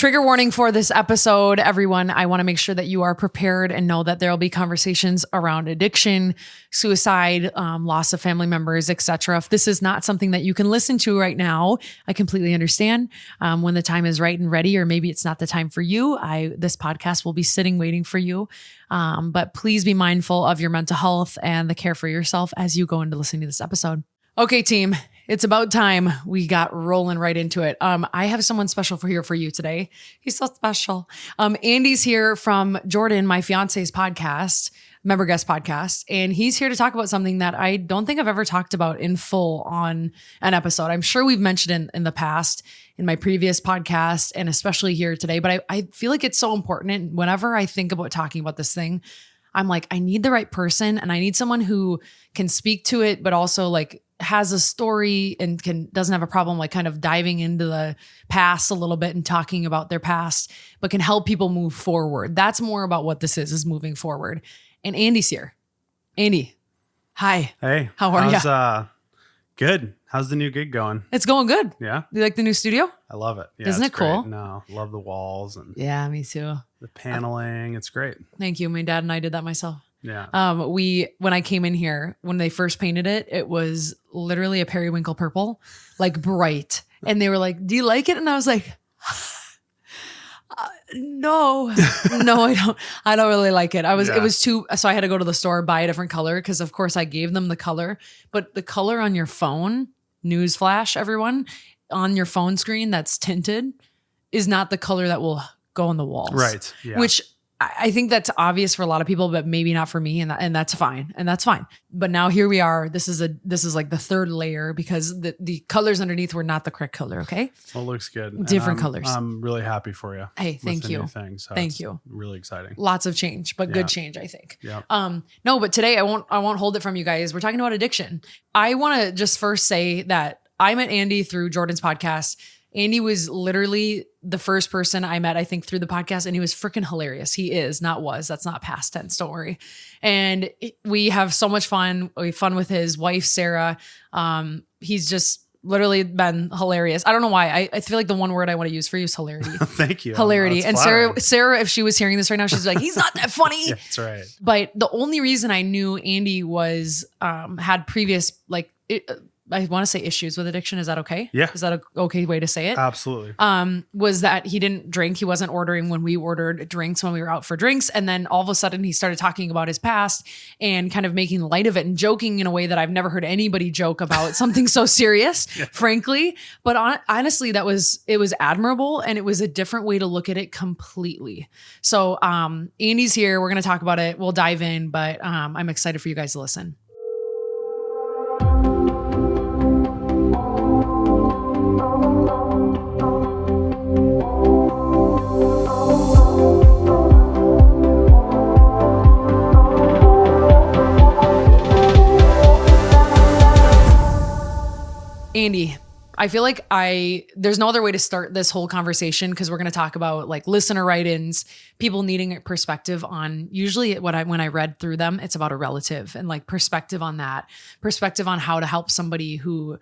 Trigger warning for this episode, everyone. I want to make sure that you are prepared and know that there will be conversations around addiction, suicide, loss of family members, etc. If this is not something that you can listen to right now, I completely understand. When the time is right and ready, or maybe it's not the time for you, this podcast will be sitting waiting for you. But please be mindful of your mental health and the care for yourself as you go into listening to this episode. Okay, team. It's about time we got rolling right into it. I have someone special for you today. He's so special. Andy's here from Jordan, my fiance's podcast, member guest podcast, and he's here to talk about something that I don't think I've ever talked about in full on an episode. I'm sure we've mentioned in the past in my previous podcast and especially here today, but I feel like it's so important. And whenever I think about talking about this thing, I'm like, I need the right person and I need someone who can speak to it, but also like has a story and doesn't have a problem like kind of diving into the past a little bit and talking about their past, but can help people move forward. That's more about what this is moving forward. And Andy's here. Andy, hi. Hey. How are you? Good. How's the new gig going? It's going good. Yeah. You like the new studio? I love it. Yeah, Isn't it cool? Great. No, love the walls and yeah, me too. the paneling. It's great. Thank you. My dad and I did that myself. Yeah. When I came in here, when they first painted it, it was literally a periwinkle purple, like bright. And they were like, "Do you like it?" And I was like, no, I don't really like it. It was too, so I had to go to the store, buy a different color. Cause of course I gave them the color, but the color on your phone, newsflash, everyone, on your phone screen that's tinted is not the color that will go on the walls. Right. Yeah. Which I think that's obvious for a lot of people, but maybe not for me. And that's fine. And that's fine. But now here we are. This is like the third layer because the colors underneath were not the correct color. Okay. Well, it looks good. Different colors. I'm really happy for you. Hey, thank you. So thank you. Really exciting. Lots of change, but good change, I think. Yeah. No, but today I won't hold it from you guys. We're talking about addiction. I want to just first say that I met Andy through Jordan's podcast. Andy was literally the first person I met, I think, through the podcast, and he was freaking hilarious. He is, not was. That's not past tense. Don't worry. And we have so much fun. We have fun with his wife, Sarah. He's just literally been hilarious. I don't know why. I feel like the one word I want to use for you is hilarity. Thank you. Hilarity. And Sarah, if she was hearing this right now, she's like, he's not that funny. Yeah, that's right. But the only reason I knew Andy was had previous I want to say issues with addiction. Is that okay? Yeah. Is that an okay way to say it? Absolutely. Was that he didn't drink. He wasn't ordering when we ordered drinks when we were out for drinks. And then all of a sudden he started talking about his past and kind of making light of it and joking in a way that I've never heard anybody joke about something so serious, frankly. But honestly, it was admirable and it was a different way to look at it completely. So Andy's here. We're going to talk about it. We'll dive in, but I'm excited for you guys to listen. Andy, I feel like there's no other way to start this whole conversation because we're going to talk about like listener write-ins, people needing a perspective on usually when I read through them, it's about a relative and like perspective on that, perspective on how to help somebody who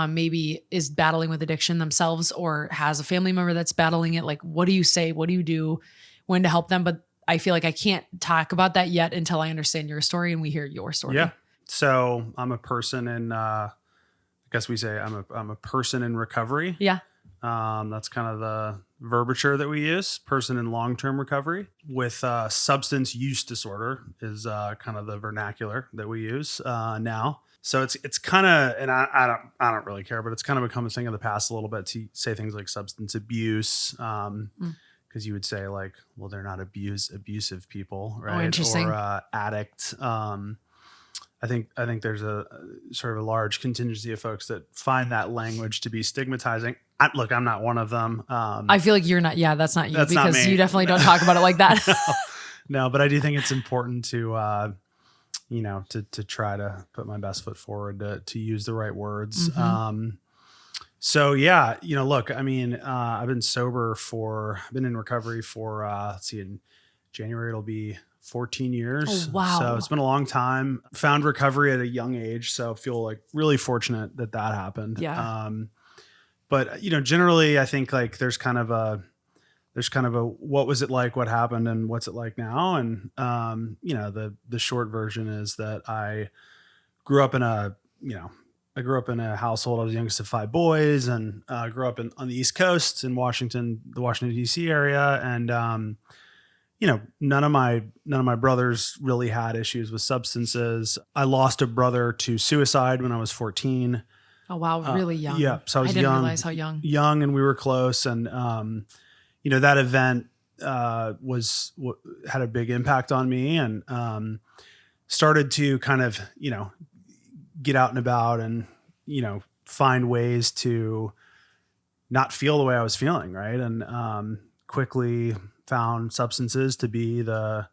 maybe is battling with addiction themselves or has a family member that's battling it. Like, what do you say? What do you do? When to help them? But I feel like I can't talk about that yet until I understand your story and we hear your story. Yeah. So I'm a person in, I guess we say I'm a person in recovery. Yeah. That's kind of the verbiage that we use. Person in long-term recovery with substance use disorder is kind of the vernacular that we use now. So it's kind of, and I don't really care, but it's kind of become a thing of the past a little bit to say things like substance abuse. Because you would say like, well, they're not abusive people, right? Oh, interesting. Or addict. I think there's a sort of a large contingency of folks that find that language to be stigmatizing. Look, I'm not one of them. I feel like you're not. Yeah, that's not you that's because not me. You definitely don't talk about it like that. No, but I do think it's important to, to try to put my best foot forward to use the right words. Mm-hmm. So yeah, look, I mean, I've been in recovery for, let's see, in January, it'll be 14 years. Oh, wow. So it's been a long time. Found recovery at a young age. So I feel like really fortunate that happened. Yeah. But generally I think like there's kind of there's kind of a, what was it like, what happened, and what's it like now. And, the short version is that I grew up in a, I grew up in a household. I was the youngest of five boys, and grew up on the East Coast in Washington, the Washington D.C. area. And, none of my brothers really had issues with substances. I lost a brother to suicide when I was 14. Oh, wow. Really young. Yeah. So I was didn't young, realize how young. and we were close. And, that event had a big impact on me, and started to kind of, get out and about and, find ways to not feel the way I was feeling. Right. And quickly found substances to be the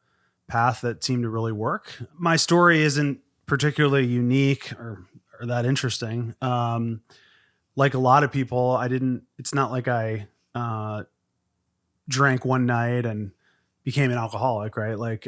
path that seemed to really work. My story isn't particularly unique or that interesting. Like a lot of people, it's not like I drank one night and became an alcoholic, right? Like,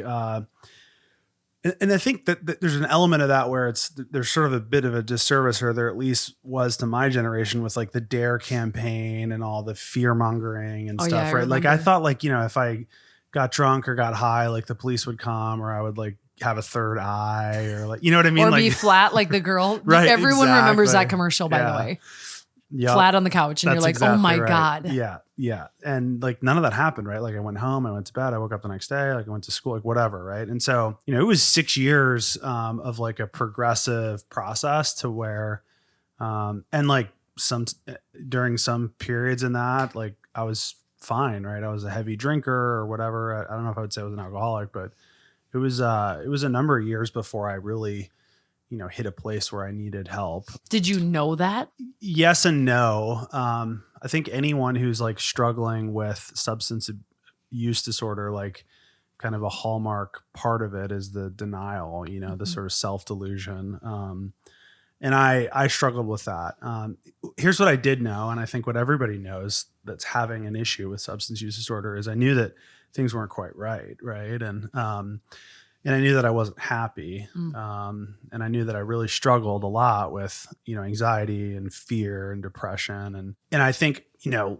and I think that there's an element of that where there's sort of a bit of a disservice, or there at least was to my generation, with like the Dare campaign and all the fear mongering and stuff, yeah, right? Like I thought, like, if I got drunk or got high, like the police would come, or I would like have a third eye, or like, you know what I mean? Or like, be flat like the girl. Right, Everyone remembers exactly. that commercial, by the way. Yep. Flat on the couch, and That's you're like, exactly oh my right. God. Yeah. And like none of that happened, right? Like I went home, I went to bed, I woke up the next day, like I went to school, like whatever, right? And so, it was 6 years of like a progressive process to where, and like during some periods in that, like I was fine, right? I was a heavy drinker or whatever. I don't know if I would say I was an alcoholic, but it was a number of years before I really, hit a place where I needed help. Did you know that? Yes and no. I think anyone who's like struggling with substance use disorder, like kind of a hallmark part of it is the denial, the sort of self-delusion. And I struggled with that. Here's what I did know, and I think what everybody knows that's having an issue with substance use disorder, is I knew that things weren't quite right. And I knew that I wasn't happy. And I knew that I really struggled a lot with, anxiety and fear and depression. And I think,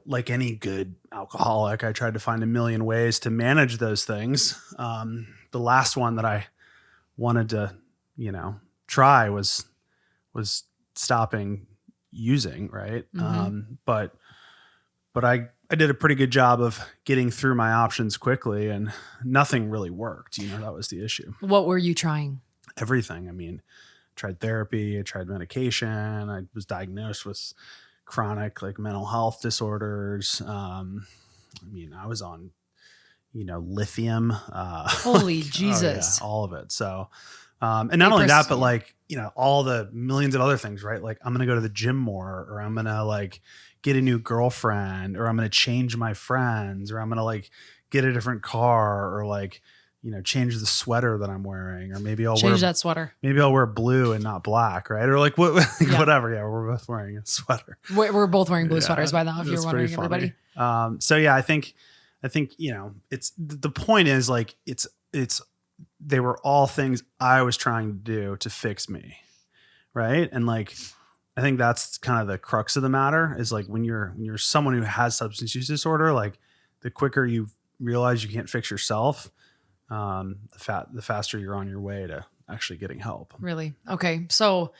like any good alcoholic, I tried to find a million ways to manage those things. The last one that I wanted to, try was stopping using. Right. But I did a pretty good job of getting through my options quickly, and nothing really worked. That was the issue. What were you trying? Everything. I mean, I tried therapy, I tried medication. I was diagnosed with chronic like mental health disorders. I was on, lithium. Holy Jesus. Oh, yeah, all of it. So, and not only that, but like, all the millions of other things, right? Like I'm going to go to the gym more, or I'm going to like get a new girlfriend, or I'm going to change my friends, or I'm going to like get a different car, or like, change the sweater that I'm wearing, or maybe I'll change that sweater. Maybe I'll wear blue and not black. Right. Or like whatever. Yeah. We're both wearing a sweater. We're both wearing blue sweaters by now, if you're wondering, everybody. So yeah, I think, it's, the point is like, they were all things I was trying to do to fix me. Right. And like, I think that's kind of the crux of the matter, is like when you're someone who has substance use disorder, like the quicker you realize you can't fix yourself, the faster you're on your way to actually getting help. Really? Okay. So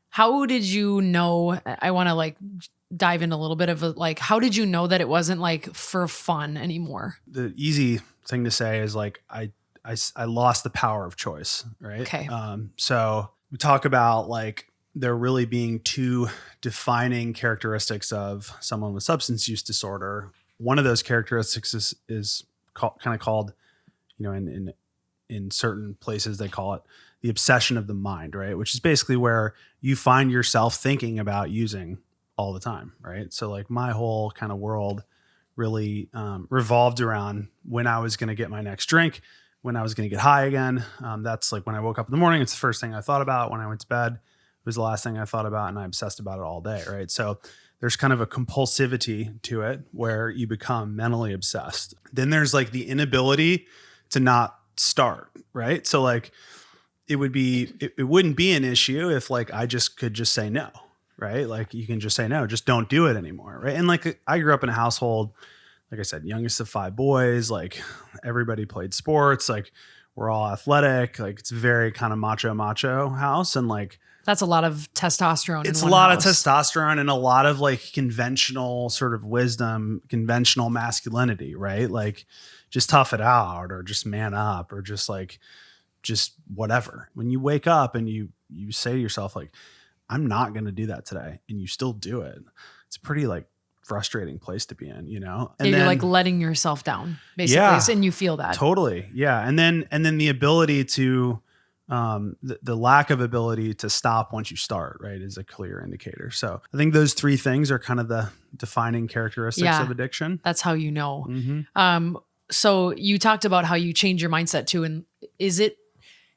how did you know, I want to like dive in a little bit of like, how did you know that it wasn't like for fun anymore? The easy thing to say is like, I lost the power of choice. Right. Okay. So we talk about like, there really being two defining characteristics of someone with substance use disorder. One of those characteristics is called, in certain places they call it the obsession of the mind, right? Which is basically where you find yourself thinking about using all the time, right? So like my whole kind of world really revolved around when I was going to get my next drink, when I was going to get high again. That's like when I woke up in the morning, it's the first thing I thought about. When I went to bed, was the last thing I thought about, and I obsessed about it all day. Right. So there's kind of a compulsivity to it where you become mentally obsessed. Then there's like the inability to not start. Right. So like it wouldn't be an issue if like I could just say no. Right. Like you can just say no, just don't do it anymore. Right. And like I grew up in a household like I said, youngest of 5 boys, like everybody played sports, like we're all athletic, like it's very kind of macho house. And like, That's a lot of testosterone it's in a one lot house. of testosterone and a lot of like conventional sort of wisdom, conventional masculinity, right? Like just tough it out or just man up or just whatever. When you wake up and you say to yourself, like, I'm not going to do that today, and you still do it, it's a pretty like frustrating place to be in, you know? And Yeah, you're then like letting yourself down, basically. Yeah. And you feel that. totally. Yeah. And then the ability to the lack of ability to stop once you start, right, is a clear indicator. So I think those 3 things are kind of the defining characteristics Yeah. of addiction. That's how you know. Mm-hmm. So you talked about how you change your mindset too. And is it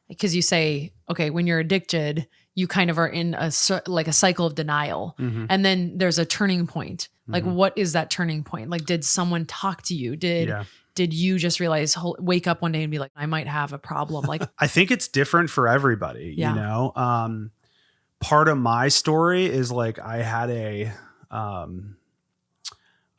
because you say, okay, when you're addicted, you kind of are in a cycle of denial. Mm-hmm. And then there's a turning point. Like, Mhm. what is that turning point? Like, did someone talk to you? Did you just realize, wake up one day and be like, I might have a problem? Like, I think it's different for everybody, Yeah. you know? Part of my story is like, I had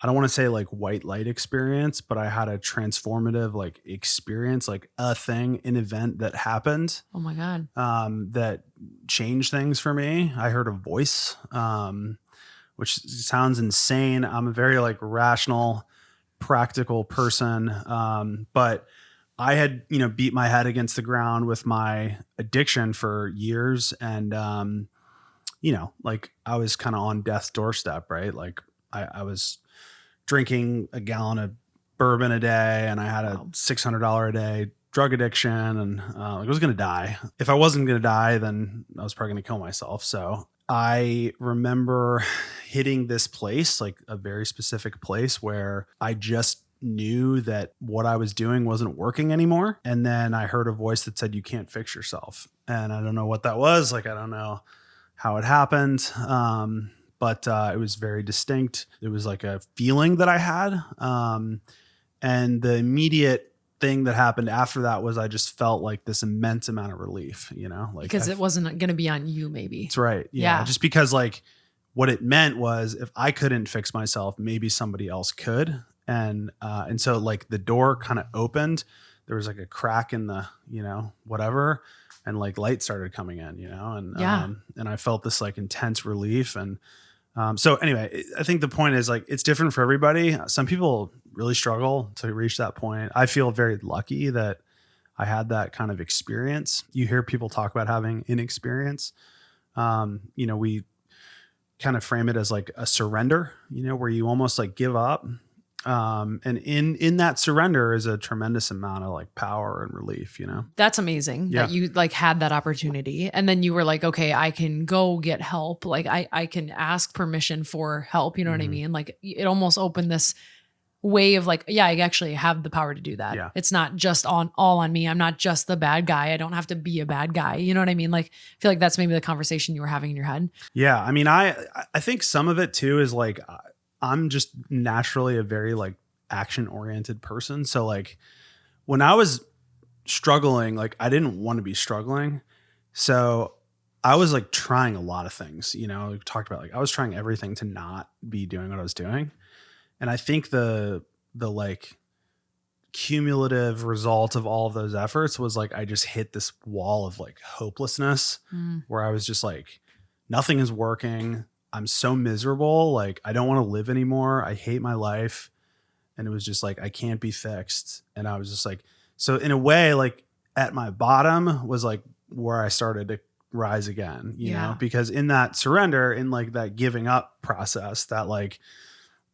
I don't want to say like white light experience, but I had a transformative like experience, like an event that happened, oh my God. that changed things for me. I heard a voice, which sounds insane. I'm a very like rational, practical person. But I had, beat my head against the ground with my addiction for years. And, like I was kind of on death's doorstep, right? Like I was drinking a gallon of bourbon a day and I had a Wow. $600 a day drug addiction, and I was going to die. If I wasn't going to die, then I was probably going to kill myself. So I remember hitting this place, like a very specific place where I just knew that what I was doing wasn't working anymore. And then I heard a voice that said, you can't fix yourself. And I don't know what that was. Like, I don't know how it happened. But it was very distinct. It was like a feeling that I had. And the immediate thing that happened after that was I just felt like this immense amount of relief, like Because it wasn't going to be on you, maybe. That's right. Yeah. Yeah. Just because like what it meant was if I couldn't fix myself, maybe somebody else could. And so like the door kind of opened, there was like a crack in the, whatever, and like light started coming in, and, Yeah. And I felt this like intense relief. And so anyway, I think the point is like, it's different for everybody. Some people really struggle to reach that point. I feel very lucky that I had that kind of experience. You hear people talk about having inexperience. We kind of frame it as like a surrender, where you almost like give up. And in that surrender is a tremendous amount of like power and relief, That's amazing that you like had that opportunity. And then you were like, okay, I can go get help. Like I can ask permission for help. You know what I mean? Like it almost opened this way of like, yeah, I actually have the power to do that. Yeah. It's not just all on me. I'm not just the bad guy. I don't have to be a bad guy. You know what I mean? Like, I feel like that's maybe the conversation you were having in your head. Yeah. I mean, I think some of it too is like, I'm just naturally a very like action oriented person. So like when I was struggling, like I didn't want to be struggling. So I was like trying a lot of things, we talked about like I was trying everything to not be doing what I was doing. And I think the like cumulative result of all of those efforts was like I just hit this wall of like hopelessness where I was just like, nothing is working. I'm so miserable. Like, I don't want to live anymore. I hate my life. And it was just like, I can't be fixed. And I was just like, so in a way, like at my bottom was like where I started to rise again, you know, because in that surrender, in like that giving up process, that like,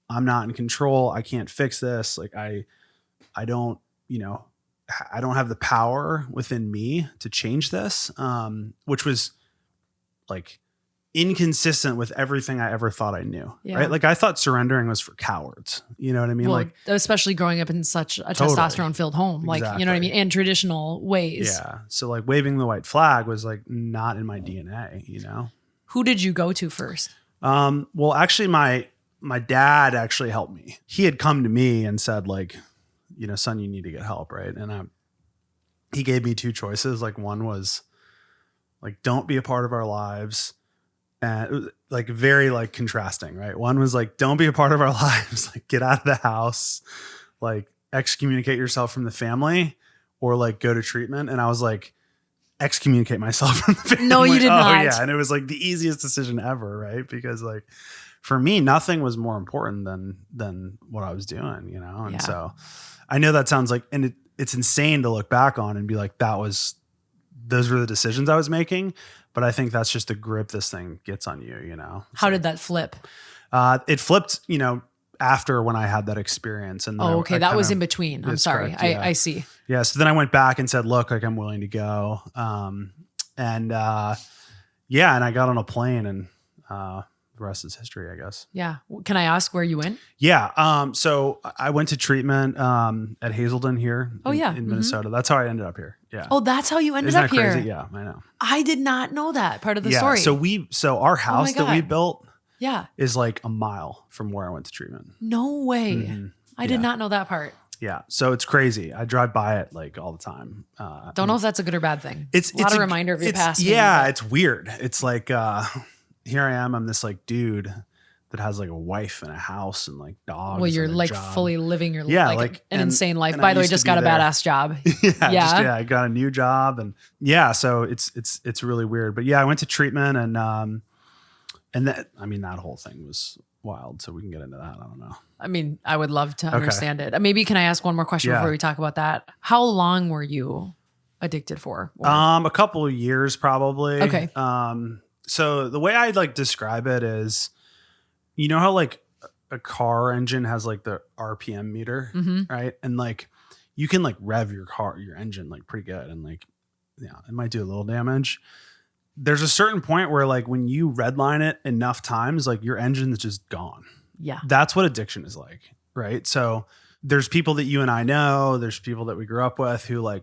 I'm not in control. I can't fix this. Like I don't, I don't have the power within me to change this. Which was like inconsistent with everything I ever thought I knew. Yeah. Right. Like I thought surrendering was for cowards. You know what I mean? Well, like especially growing up in such a Totally. testosterone filled home, like, you know what I mean? And traditional ways. Yeah. So like waving the white flag was like not in my DNA, Who did you go to first? Well, actually my dad actually helped me. He had come to me and said like, son, you need to get help. Right. And he gave me 2 choices. Like one was like, don't be a part of our lives. And it was like very like contrasting, right? One was like, don't be a part of our lives, like get out of the house, like excommunicate yourself from the family, or like go to treatment. And I was like, excommunicate myself from the family. No, you did not. Yeah. And it was like the easiest decision ever, right? Because like for me, nothing was more important than what I was doing, you know? And Yeah. so I know that sounds like, and it's insane to look back on and be like, those were the decisions I was making. But I think that's just the grip this thing gets on you, you know? How did that flip? It flipped, you know, after when I had that experience. And then Okay. That was in between. I'm That's sorry. correct, yeah. I see. Yeah. So then I went back and said, look, like I'm willing to go. And I got on a plane, and the rest is history, I guess. Yeah. Can I ask where you went? Yeah. So I went to treatment at Hazelden here in Minnesota. That's how I ended up here. Yeah. Oh, that's how you ended Isn't up that here. crazy? Yeah, I know. I did not know that part of the story. So our house that we God. built Yeah. is like a mile from where I went to treatment. No way. Mhm. I did Yeah. not know that part. Yeah. So it's crazy. I drive by it like all the time. Don't know if that's a good or bad thing. It's a lot of reminder of your past. Yeah. It's weird. It's like, here I am. I'm this like dude that has like a wife and a house and like dogs. Well, you're and a like job. fully living your like an insane life. and By I the way, used to just be got a there. badass job. I got a new job, and so it's really weird. But yeah, I went to treatment, and that whole thing was wild. So we can get into that. I don't know. I mean, I would love to understand it. Maybe can I ask one more question Yeah. before we talk about that? How long were you addicted for? Or- A couple of years probably. Okay. So the way I'd like describe it is, you know how like a car engine has like the RPM meter, Mhm. right? And like you can like rev your engine like pretty good, and like, yeah, it might do a little damage. There's a certain point where like when you redline it enough times, like your engine's just gone. Yeah. That's what addiction is like, right? So there's people that you and I know, there's people that we grew up with who like,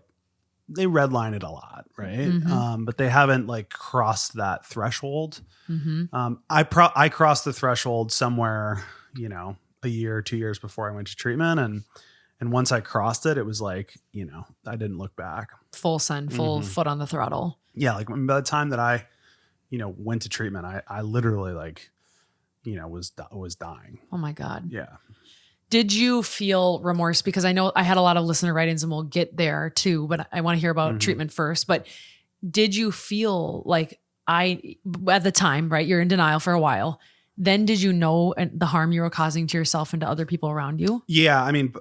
they redline it a lot, right? Mhm. But they haven't like crossed that threshold. Mm-hmm. I crossed the threshold somewhere, you know, a year or 2 years before I went to treatment. And once I crossed it, it was like, you know, I didn't look back. Full send, full foot on the throttle. Yeah. Like by the time that I, you know, went to treatment, I literally like, you know, was dying. Oh my God. Yeah. Did you feel remorse? Because I know I had a lot of listener write-ins, and we'll get there too, but I want to hear about treatment first. But did you feel like at the time, right? You're in denial for a while. Then did you know the harm you were causing to yourself and to other people around you? Yeah. I mean,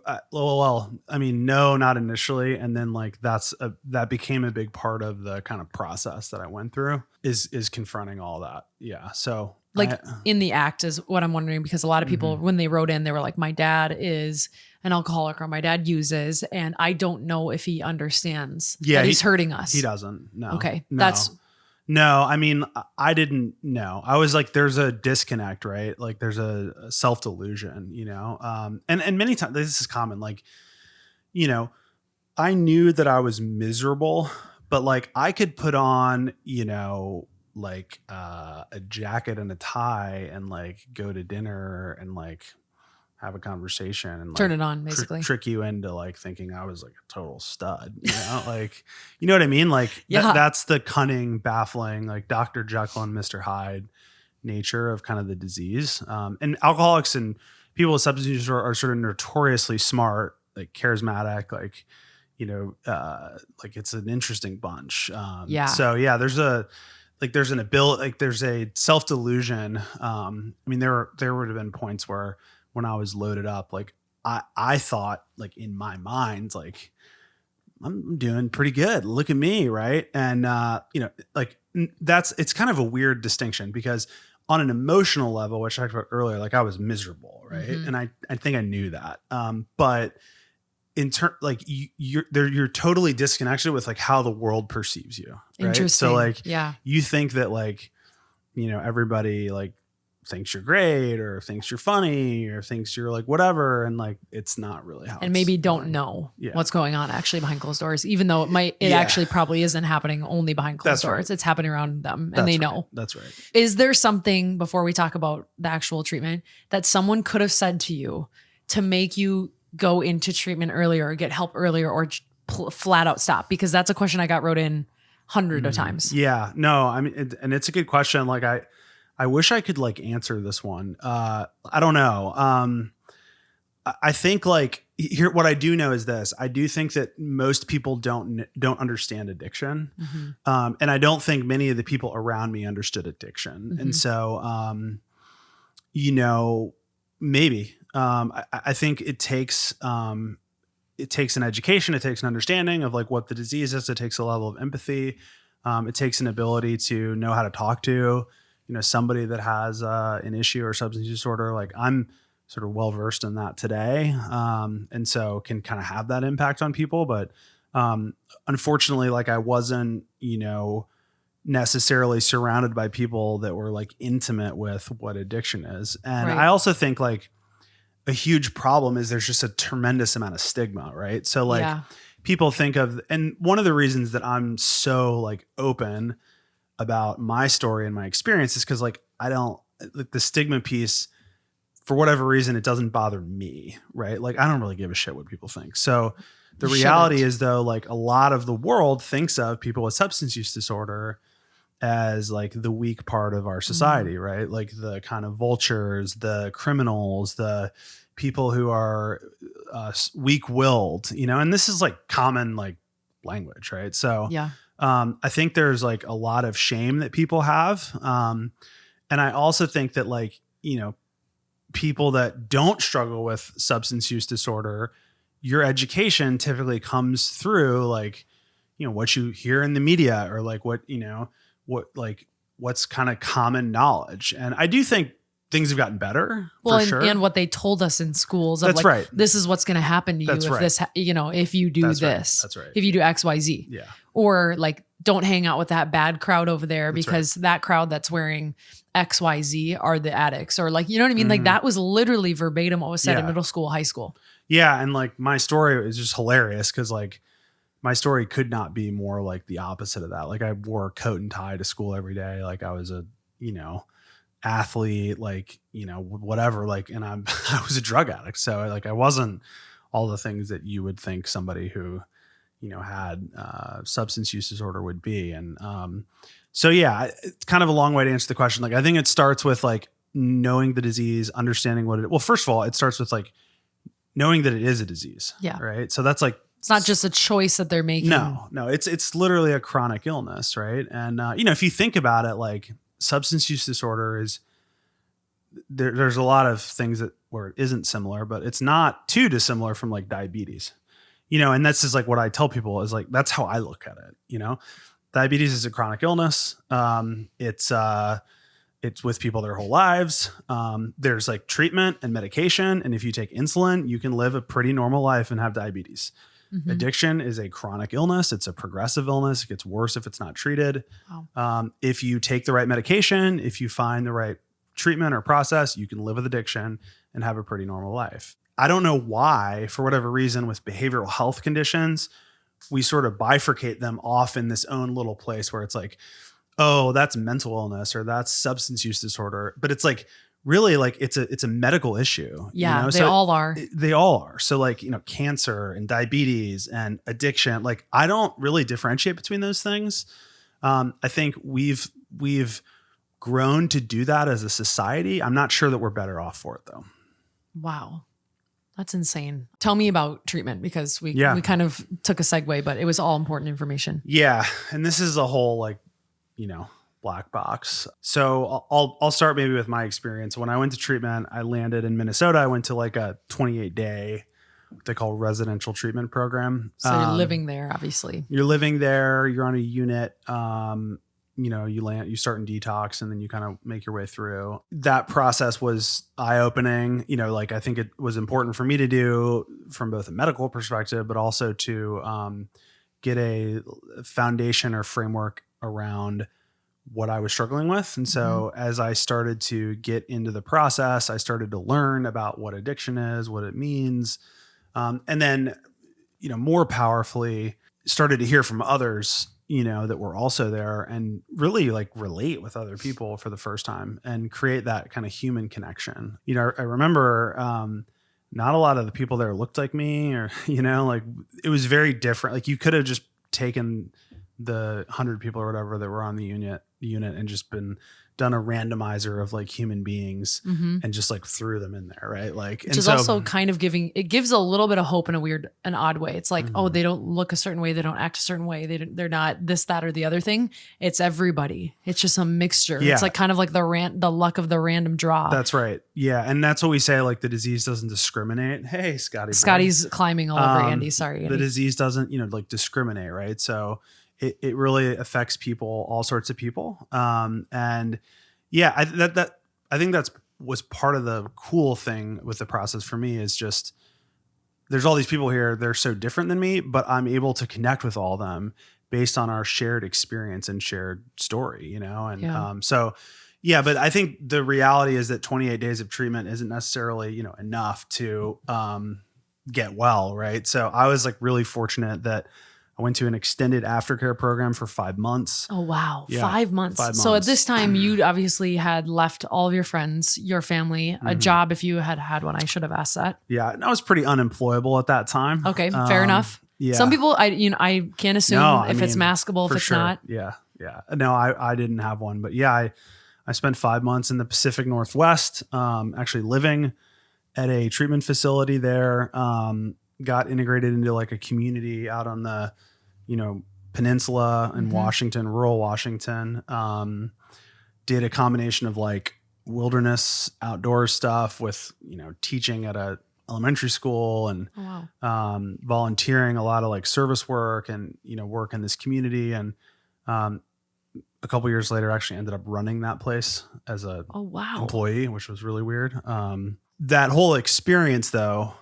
no, not initially. And then like, that became a big part of the kind of process that I went through is confronting all that. Yeah. So like in the act is what I'm wondering, because a lot of people, when they wrote in, they were like, my dad is an alcoholic, or my dad uses, and I don't know if he understands that he's hurting us. He doesn't. No. Okay. No. No, I mean, I didn't know. I was like, there's a disconnect, right? Like there's a self-delusion, you know? And many times this is common. Like, you know, I knew that I was miserable, but like I could put on, you know, like a jacket and a tie and like go to dinner and like have a conversation and turn like, it on, basically. trick you into like thinking I was like a total stud, you know, like, you know what I mean? Like that's the cunning, baffling, like Dr. Jekyll and Mr. Hyde nature of kind of the disease. And alcoholics and people with substance use are sort of notoriously smart, like charismatic, like, you know, like it's an interesting bunch. So yeah, there's an ability, like there's a self-delusion. I mean, there would have been points where when I was loaded up, like I thought like in my mind, like I'm doing pretty good. Look at me. Right. And, you know, like it's kind of a weird distinction, because on an emotional level, which I talked about earlier, like I was miserable. Right. And I think I knew that. But in turn, like you're totally disconnected with like how the world perceives you. Right? Interesting. So like, yeah, you think that like, you know, everybody like thinks you're great or thinks you're funny or thinks you're like whatever, and like it's not really how. And maybe don't know what's going on actually behind closed doors, even though it actually probably isn't happening only behind closed doors. Right. It's happening around them, and they know. That's right. Is there something, before we talk about the actual treatment, that someone could have said to you to make you go into treatment earlier or get help earlier, or flat out stop? Because that's a question I got wrote in hundreds of times. Yeah, no, I mean, and it's a good question. Like I wish I could like answer this one. I don't know. I think like here, what I do know is this. I do think that most people don't understand addiction. And I don't think many of the people around me understood addiction. And so, you know, maybe, I think it takes an education. It takes an understanding of like what the disease is. It takes a level of empathy. It takes an ability to know how to talk to, somebody that has an issue or substance disorder. Like I'm sort of well versed in that today, and so can kind of have that impact on people. But unfortunately, like I wasn't, necessarily surrounded by people that were like intimate with what addiction is. And Right. I also think like a huge problem is there's just a tremendous amount of stigma, right? So like Yeah. people think of, and one of the reasons that I'm so like open about my story and my experience is because like I don't like the stigma piece for whatever reason, it doesn't bother me, right? Like I don't really give a shit what people think. So the You reality shouldn't. is though, like a lot of the world thinks of people with substance use disorder as like the weak part of our society, right? Like the kind of vultures, the criminals, the people who are weak-willed, and this is like common like language, right? So Yeah. I think there's like a lot of shame that people have. And I also think that like, people that don't struggle with substance use disorder, your education typically comes through like, what you hear in the media or like what's kind of common knowledge. And I do think things have gotten better Well, for sure. and what they told us in schools of That's like, right. this is what's going to happen to you That's if right. this, if you do That's right. this, That's right. if you do X, Y, Z, Yeah. or like, don't hang out with that bad crowd over there That's because that crowd that's wearing X, Y, Z are the addicts, or like, you know what I mean? Like Mhm. that was literally verbatim what was said in Yeah. middle school, high school. Yeah. And like my story is just hilarious because like my story could not be more like the opposite of that. Like I wore a coat and tie to school every day. Like I was a, athlete, like, whatever, like, and I was a drug addict. So like, I wasn't all the things that you would think somebody who, had substance use disorder would be. And so, yeah, it's kind of a long way to answer the question. Like, I think it starts with like knowing the disease, understanding well, first of all, it starts with like knowing that it is a disease. Yeah. Right. So that's like, It's not just a choice that they're making. no, it's literally a chronic illness. Right. And, if you think about it, like substance use disorder is, there's a lot of things where it isn't similar, but it's not too dissimilar from like diabetes, and that's just like what I tell people is like, that's how I look at it. Diabetes is a chronic illness. It's with people their whole lives. There's like treatment and medication. And if you take insulin, you can live a pretty normal life and have diabetes. Mhm. Addiction is a chronic illness. It's a progressive illness. It gets worse if it's not treated. Wow. If you take the right medication, if you find the right treatment or process, you can live with addiction and have a pretty normal life. I don't know why, for whatever reason, with behavioral health conditions, we sort of bifurcate them off in this own little place where it's like, oh, that's mental illness or that's substance use disorder. But it's like, really like it's a medical issue. Yeah, they So all are. They all are. So like, cancer and diabetes and addiction, like I don't really differentiate between those things. I think we've grown to do that as a society. I'm not sure that we're better off for it though. Wow. That's insane. Tell me about treatment because we kind of took a segue, but it was all important information. Yeah. And this is a whole like, black box. So I'll start maybe with my experience. When I went to treatment, I landed in Minnesota. I went to like a 28-day, what they call residential treatment program. So you're living there, obviously. You're living there. You're on a unit. You start in detox and then you kind of make your way through. That process was eye-opening. Like I think it was important for me to do from both a medical perspective, but also to get a foundation or framework around what I was struggling with. And so as I started to get into the process, I started to learn about what addiction is, what it means. And then, more powerfully started to hear from others, that were also there and really like relate with other people for the first time and create that kind of human connection. I remember, not a lot of the people there looked like me or, like it was very different. Like you could have just taken the 100 people or whatever that were on the unit and just done a randomizer of like human beings and just like threw them in there. Right. Like, which is also kind of it gives a little bit of hope in an odd way. It's like, oh, they don't look a certain way. They don't act a certain way. They're not this, that, or the other thing. It's everybody. It's just a mixture. Yeah. It's like kind of like the luck of the random draw. That's right. Yeah. And that's what we say, like the disease doesn't discriminate. Hey, Scotty's climbing all over Andy. Sorry, Andy. The disease doesn't, like discriminate. Right. So it really affects people, all sorts of people. And yeah, I think that's was part of the cool thing with the process for me is just there's all these people here. They're so different than me, but I'm able to connect with all of them based on our shared experience and shared story, And so, yeah, but I think the reality is that 28 days of treatment isn't necessarily, enough to get well. Right. So I was like really fortunate that I went to an extended aftercare program for 5 months. Oh, wow. Yeah, 5 months. 5 So at months. this time, you obviously had left all of your friends, your family, a job if you had had one. I should have asked that. Yeah. And I was pretty unemployable at that time. Okay. Fair enough. Yeah. Some people, I can't assume if it's maskable, if it's not. Yeah. Yeah. No, I didn't have one. But yeah, I spent 5 months in the Pacific Northwest, actually living at a treatment facility there. Got integrated into like a community out on the, peninsula in Washington, rural Washington. Did a combination of like wilderness outdoor stuff with, teaching at a elementary school and volunteering, a lot of like service work and, work in this community. And a couple years later, actually ended up running that place as a employee, which was really weird. That whole experience though,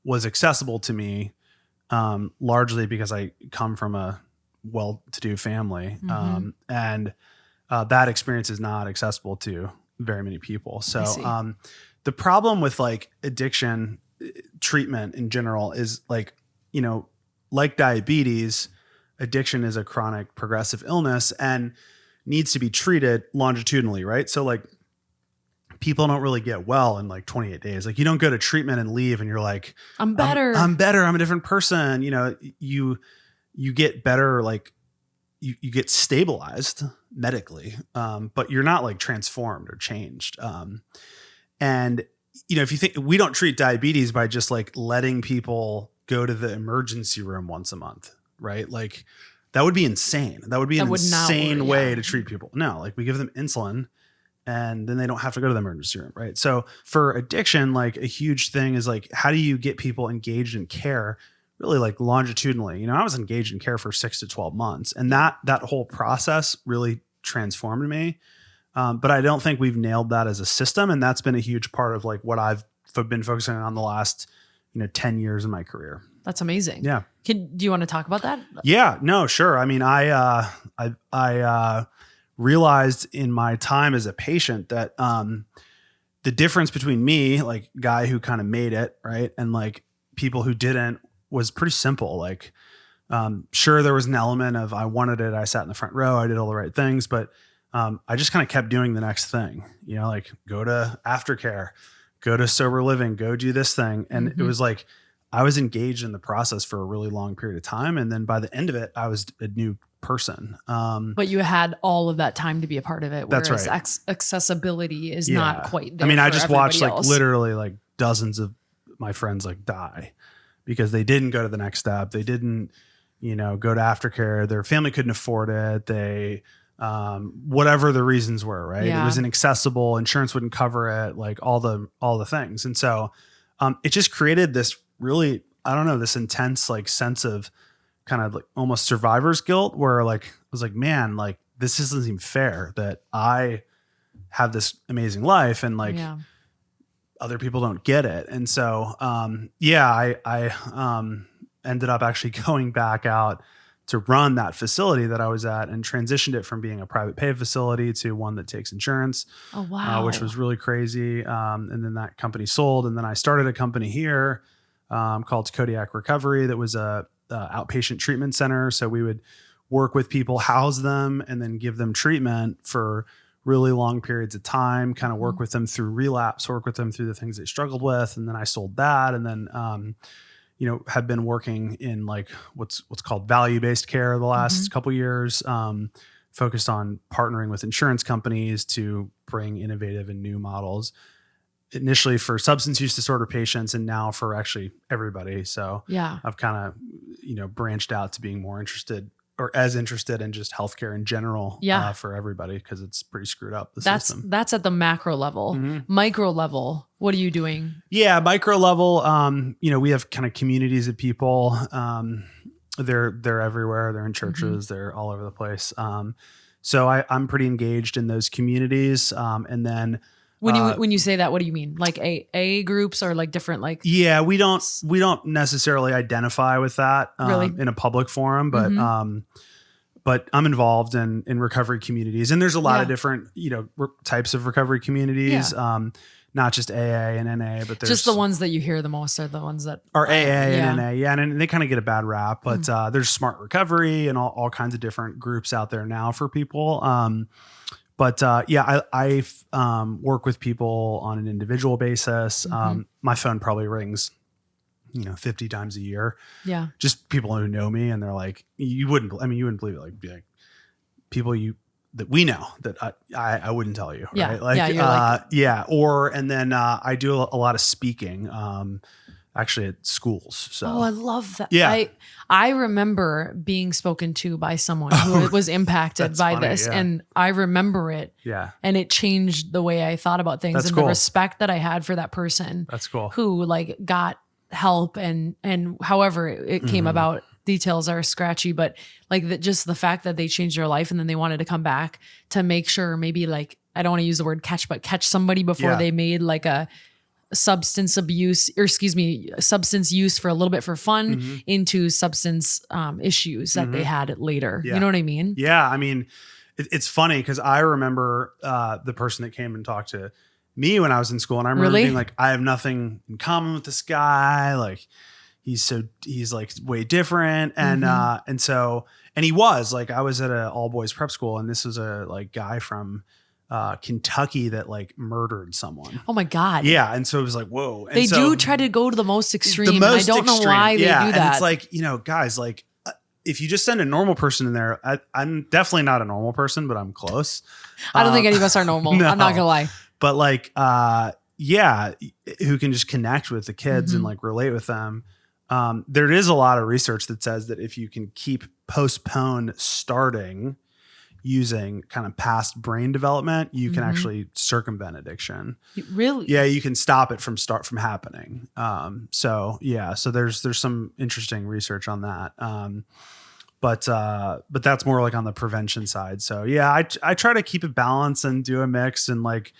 was accessible to me largely because I come from a well-to-do family. And that experience is not accessible to very many people. So the problem with like addiction treatment in general is like, like diabetes, addiction is a chronic progressive illness and needs to be treated longitudinally, right? So like people don't really get well in like 28 days. Like you don't go to treatment and leave and you're like, I'm better. I'm better. I'm a different person. You get better. Like you get stabilized medically. But you're not like transformed or changed. And if you think we don't treat diabetes by just like letting people go to the emergency room once a month, right? Like that would be insane. That would be an insane way to treat people. No, like we give them insulin and then they don't have to go to the emergency room, right? So for addiction, like a huge thing is like, how do you get people engaged in care really like longitudinally? I was engaged in care for 6 to 12 months and that whole process really transformed me. But I don't think we've nailed that as a system. And that's been a huge part of like what I've been focusing on the last, 10 years in my career. That's amazing. Yeah. Do you want to talk about that? Yeah, no, sure. I mean, I realized in my time as a patient that the difference between me, like guy who kind of made it, right, and like people who didn't was pretty simple. Like, sure, there was an element of I wanted it. I sat in the front row. I did all the right things, but I just kind of kept doing the next thing. Like go to aftercare, go to sober living, go do this thing, and it was like I was engaged in the process for a really long period of time, and then by the end of it, I was a new person. But you had all of that time to be a part of it. That's whereas right. Accessibility is not quite there. I mean, I just watched like else. literally like dozens of my friends like die because they didn't go to the next step. They didn't, go to aftercare. Their family couldn't afford it. They, whatever the reasons were, right? Yeah. It was inaccessible. Insurance wouldn't cover it, like all the things. And so, it just created this really, I don't know, this intense like sense of kind of like almost survivor's guilt where like, I was like, man, like this doesn't seem fair that I have this amazing life and like other people don't get it. And so, I ended up actually going back out to run that facility that I was at and transitioned it from being a private pay facility to one that takes insurance. Oh, wow. Which was really crazy. And then that company sold. And then I started a company here called Kodiak Recovery that was a outpatient treatment center. So we would work with people, house them, and then give them treatment for really long periods of time, kind of work with them through relapse, work with them through the things they struggled with. And then I sold that. And then, have been working in like what's called value-based care the last couple years, focused on partnering with insurance companies to bring innovative and new models, initially for substance use disorder patients and now for actually everybody. So Yeah. I've kind of, branched out to being more interested or as interested in just healthcare in general for everybody, because it's pretty screwed up, the system. That's at the macro level. Micro level, what are you doing? Yeah, micro level, we have kind of communities of people. They're everywhere. They're in churches. They're all over the place. So I'm pretty engaged in those communities. And then when you say that, what do you mean? Like AA groups or like different like? Yeah, we don't necessarily identify with that Really? in a public forum, but I'm involved in recovery communities, and there's a lot of different types of recovery communities. Not just AA and NA, but there's just the ones that you hear the most are the ones that are AA and NA. Yeah, and they kind of get a bad rap, but there's Smart Recovery and all kinds of different groups out there now for people. I work with people on an individual basis. My phone probably rings, 50 times a year. Yeah. Just people who know me, and they're like, you wouldn't believe it. Like people that we know that I wouldn't tell you. Yeah. Right? Like, and then I do a lot of speaking, actually at schools. So. Oh, I love that. Yeah. I remember being spoken to by someone who was impacted by funny, this, and I remember it. Yeah. And it changed the way I thought about things. That's and cool. The respect that I had for that person. That's cool. Who like got help and however it came about. Details are scratchy, but like just the fact that they changed their life and then they wanted to come back to make sure maybe like, I don't want to use the word catch, but catch somebody before they made like a substance use for a little bit for fun into substance issues that they had later. Yeah. You know what I mean? Yeah. I mean, it's funny because I remember the person that came and talked to me when I was in school, and I remember being like, I have nothing in common with this guy. Like he's like way different. And and he was like, I was at an all boys prep school, and this was a like guy from Kentucky that like murdered someone. Oh my God. Yeah. And so it was like, whoa. And they do try to go to the most extreme. I don't know why they do that. And it's like, guys, like if you just send a normal person in there, I'm definitely not a normal person, but I'm close. I don't think any of us are normal. No. I'm not gonna lie. But like, who can just connect with the kids and like relate with them. There is a lot of research that says that if you can postpone starting using kind of past brain development, you can actually circumvent addiction. Really? Yeah, you can stop it from happening. So there's some interesting research on that. But that's more like on the prevention side. So yeah, I try to keep it balanced and do a mix. And like,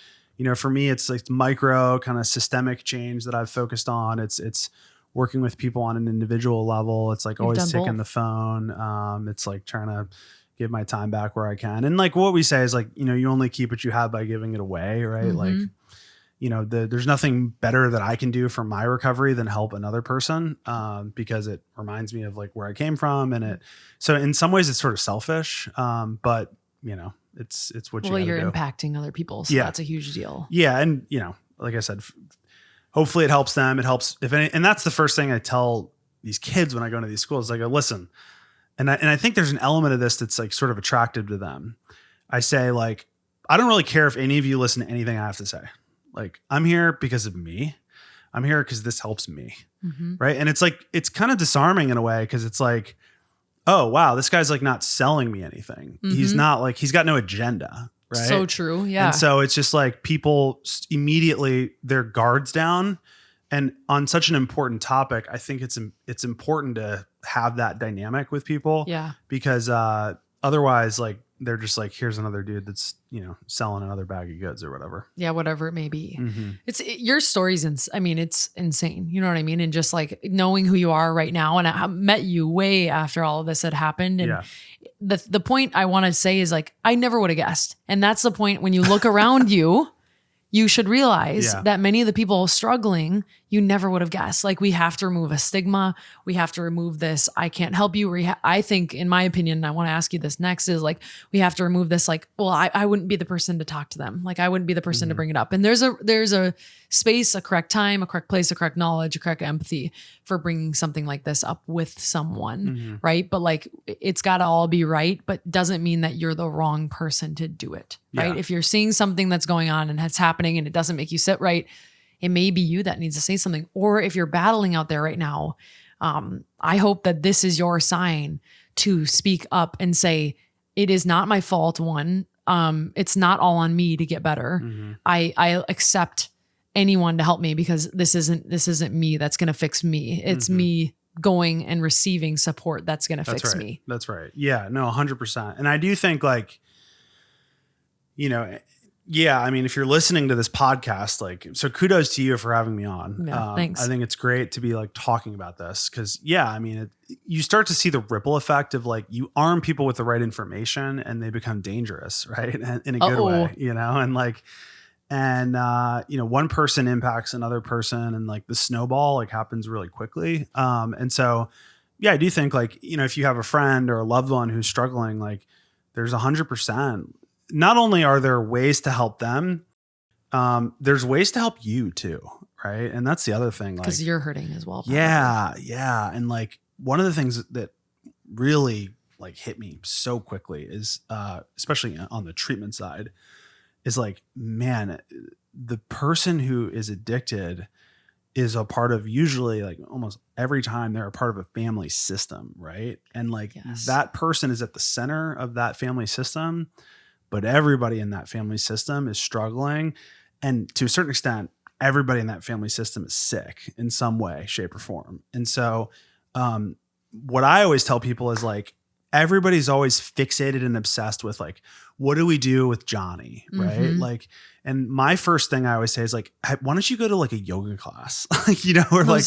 for me, it's like micro kind of systemic change that I've focused on. It's working with people on an individual level. It's like always taking the phone. It's like trying to give my time back where I can. And like what we say is like, you only keep what you have by giving it away. Right. Like, there's nothing better that I can do for my recovery than help another person, because it reminds me of like where I came from. And so in some ways it's sort of selfish. But it's what you're impacting other people. So that's a huge deal. Yeah. And like I said, hopefully it helps them. It helps and that's the first thing I tell these kids when I go into these schools. Like, listen, and I think there's an element of this that's like sort of attractive to them. I say like, I don't really care if any of you listen to anything I have to say. Like, I'm here because of me. I'm here because this helps me. Right. And it's like, it's kind of disarming in a way, because it's like, oh, wow, this guy's like not selling me anything. He's not like, he's got no agenda. Right. So true. Yeah. And so it's just like people immediately their guards down. And on such an important topic, I think it's important to have that dynamic with people. Yeah. Because otherwise, like, they're just like, here's another dude that's, selling another bag of goods or whatever. Yeah. Whatever it may be. Your story's, it's insane. You know what I mean? And just like knowing who you are right now. And I met you way after all of this had happened. And the point I want to say is like, I never would have guessed. And that's the point when you look around you should realize that many of the people struggling, you never would have guessed. Like, we have to remove a stigma. We have to remove this, I can't help you. I think, in my opinion, and I want to ask you this next, is like, we have to remove this, like, well, I wouldn't be the person to talk to them. Like, I wouldn't be the person to bring it up. And there's a space, a correct time, a correct place, a correct knowledge, a correct empathy for bringing something like this up with someone. Right. But like, it's got to all be right, but doesn't mean that you're the wrong person to do it. Right. Yeah. If you're seeing something that's going on and it's happening and it doesn't make you sit right, it may be you that needs to say something. Or if you're battling out there right now, I hope that this is your sign to speak up and say, it is not my fault. One, it's not all on me to get better. I accept anyone to help me, because this isn't me that's going to fix me. It's me going and receiving support that's going to fix me. That's right. Yeah, no, 100%. And I do think, like, you know, yeah, I mean, if you're listening to this podcast, like, so kudos to you for having me on. Yeah, thanks. I think it's great to be like talking about this, because yeah, I mean, you start to see the ripple effect of, like, you arm people with the right information and they become dangerous, right? And in a good way, you know, and like, and you know, one person impacts another person, and like the snowball like happens really quickly. And so, yeah, I do think, like, you know, if you have a friend or a loved one who's struggling, like, there's 100%. Not only are there ways to help them, there's ways to help you too, right? And that's the other thing, like, because you're hurting as well. Probably. Yeah. And like, one of the things that really like hit me so quickly is, especially on the treatment side, is like, man, the person who is addicted is a part of, usually, like, almost every time, they're a part of a family system, right? And like, that person is at the center of that family system, but everybody in that family system is struggling. And to a certain extent, everybody in that family system is sick in some way, shape, or form. And so what I always tell people is, like, everybody's always fixated and obsessed with, like, what do we do with Johnny? Right. Like, and my first thing I always say is, like, why don't you go to like a yoga class? You know, or like,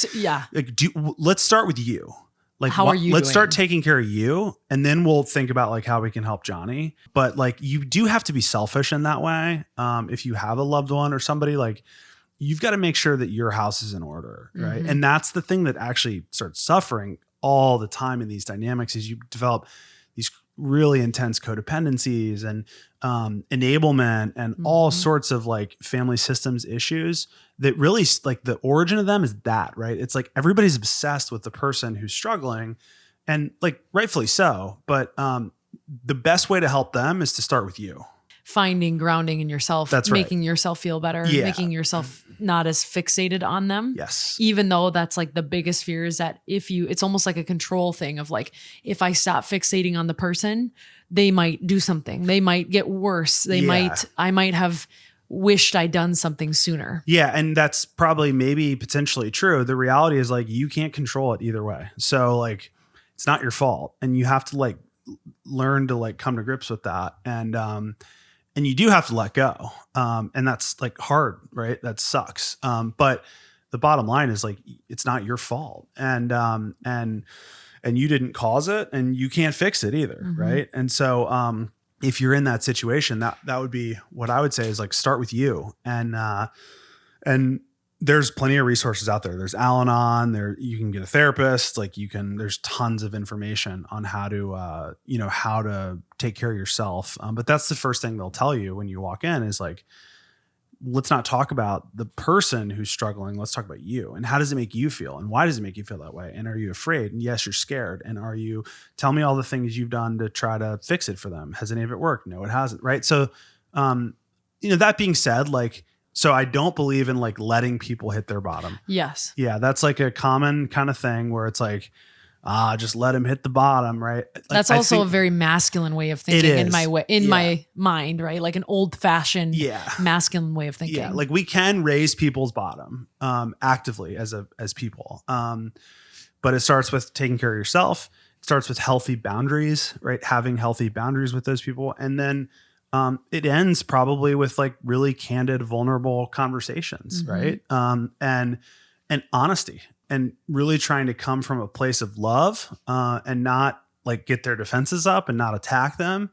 let's start with you. Like, how are you let's doing? start taking care of you, and then we'll think about like how we can help Johnny. But like, you do have to be selfish in that way. If you have a loved one or somebody, like, you've got to make sure that your house is in order. Right. And that's the thing that actually starts suffering all the time in these dynamics, is you develop these really intense codependencies and enablement and all sorts of like family systems issues that really, like, the origin of them is that, right? It's like, everybody's obsessed with the person who's struggling, and like, rightfully so. But the best way to help them is to start with you. Finding grounding in yourself, that's right. Making yourself feel better, making yourself not as fixated on them. Yes. Even though that's like the biggest fear, is that it's almost like a control thing of like, if I stop fixating on the person, they might do something. They might get worse. I might have wished I'd done something sooner. Yeah. And that's probably maybe potentially true. The reality is, like, you can't control it either way. So like, it's not your fault. And you have to like learn to like come to grips with that. And you do have to let go. And that's like hard, right? That sucks. But the bottom line is, like, it's not your fault. And you didn't cause it, and you can't fix it either. Right. And so, if you're in that situation, that would be what I would say is, like, start with you. And there's plenty of resources out there. There's Al-Anon there. You can get a therapist. Like, there's tons of information on how to, how to take care of yourself. But that's the first thing they'll tell you when you walk in, is like, let's not talk about the person who's struggling. Let's talk about you, and how does it make you feel, and why does it make you feel that way? And are you afraid? And yes, you're scared. And tell me all the things you've done to try to fix it for them. Has any of it worked? No, it hasn't. Right. So, that being said, like, so I don't believe in like letting people hit their bottom. Yes. Yeah. That's like a common kind of thing where it's like, just let him hit the bottom. Right. Like, that's also a very masculine way of thinking in my mind, right? Like an old fashioned masculine way of thinking. Yeah. Like, we can raise people's bottom, actively as people. But it starts with taking care of yourself. It starts with healthy boundaries, right? Having healthy boundaries with those people. And then, it ends probably with like really candid, vulnerable conversations, right? And honesty, and really trying to come from a place of love, and not like get their defenses up and not attack them.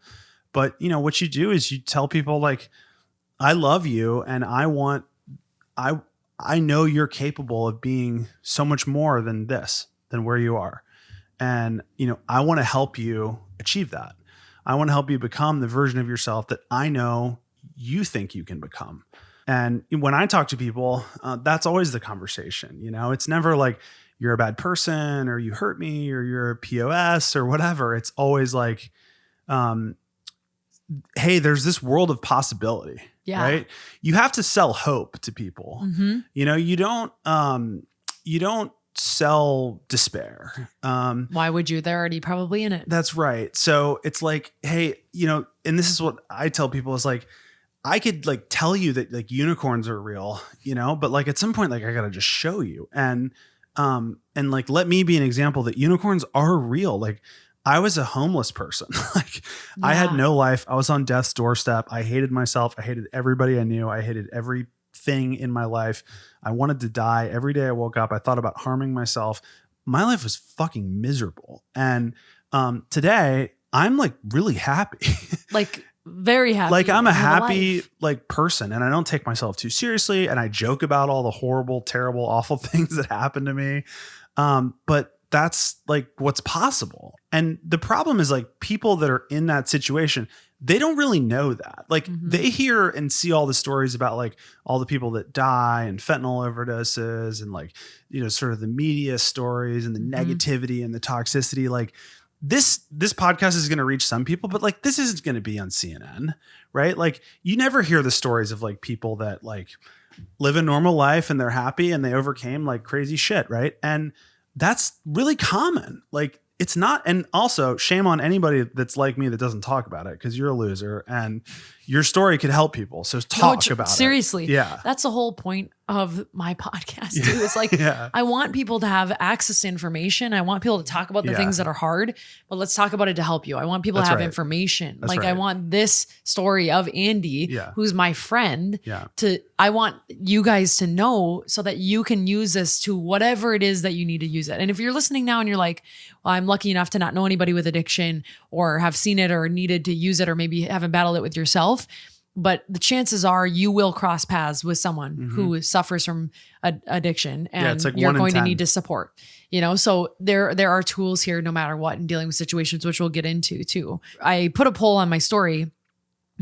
But what you do is you tell people, like, I love you, and I I know you're capable of being so much more than where you are. And, I want to help you achieve that. I want to help you become the version of yourself that I know you think you can become. And when I talk to people, that's always the conversation. It's never like you're a bad person or you hurt me or you're a POS or whatever. It's always like, hey, there's this world of possibility, right? You have to sell hope to people. Mm-hmm. You don't sell despair. Why would you? They're already probably in it. That's right. So it's like, hey, and this is what I tell people is like, I could like tell you that like unicorns are real, but like at some point, like I got to just show you and like, let me be an example that unicorns are real. Like I was a homeless person. Like I had no life. I was on death's doorstep. I hated myself. I hated everybody I knew. I hated everything in my life. I wanted to die. Every day I woke up, I thought about harming myself. My life was fucking miserable. And today I'm like really happy. Like very happy. Like I'm a happy like person and I don't take myself too seriously. And I joke about all the horrible, terrible, awful things that happened to me. But that's like what's possible. And the problem is like people that are in that situation, they don't really know that. Like they hear and see all the stories about like all the people that die and fentanyl overdoses and like, sort of the media stories and the negativity and the toxicity. Like this podcast is going to reach some people, but like this isn't going to be on CNN, right? Like you never hear the stories of like people that like live a normal life and they're happy and they overcame like crazy shit, right? And that's really common. Like it's not, and also shame on anybody that's like me that doesn't talk about it because you're a loser and your story could help people. So talk about it. Seriously. Yeah. That's the whole point of my podcast too. It's like, I want people to have access to information. I want people to talk about the things that are hard, but let's talk about it to help you. I want people to have information. That's like I want this story of Andy, who's my friend, I want you guys to know so that you can use this to whatever it is that you need to use it. And if you're listening now and you're like, well, I'm lucky enough to not know anybody with addiction or have seen it or needed to use it or maybe haven't battled it with yourself, but the chances are you will cross paths with someone who suffers from addiction and it's like you're going to need to support, so there are tools here no matter what in dealing with situations, which we'll get into too. I put a poll on my story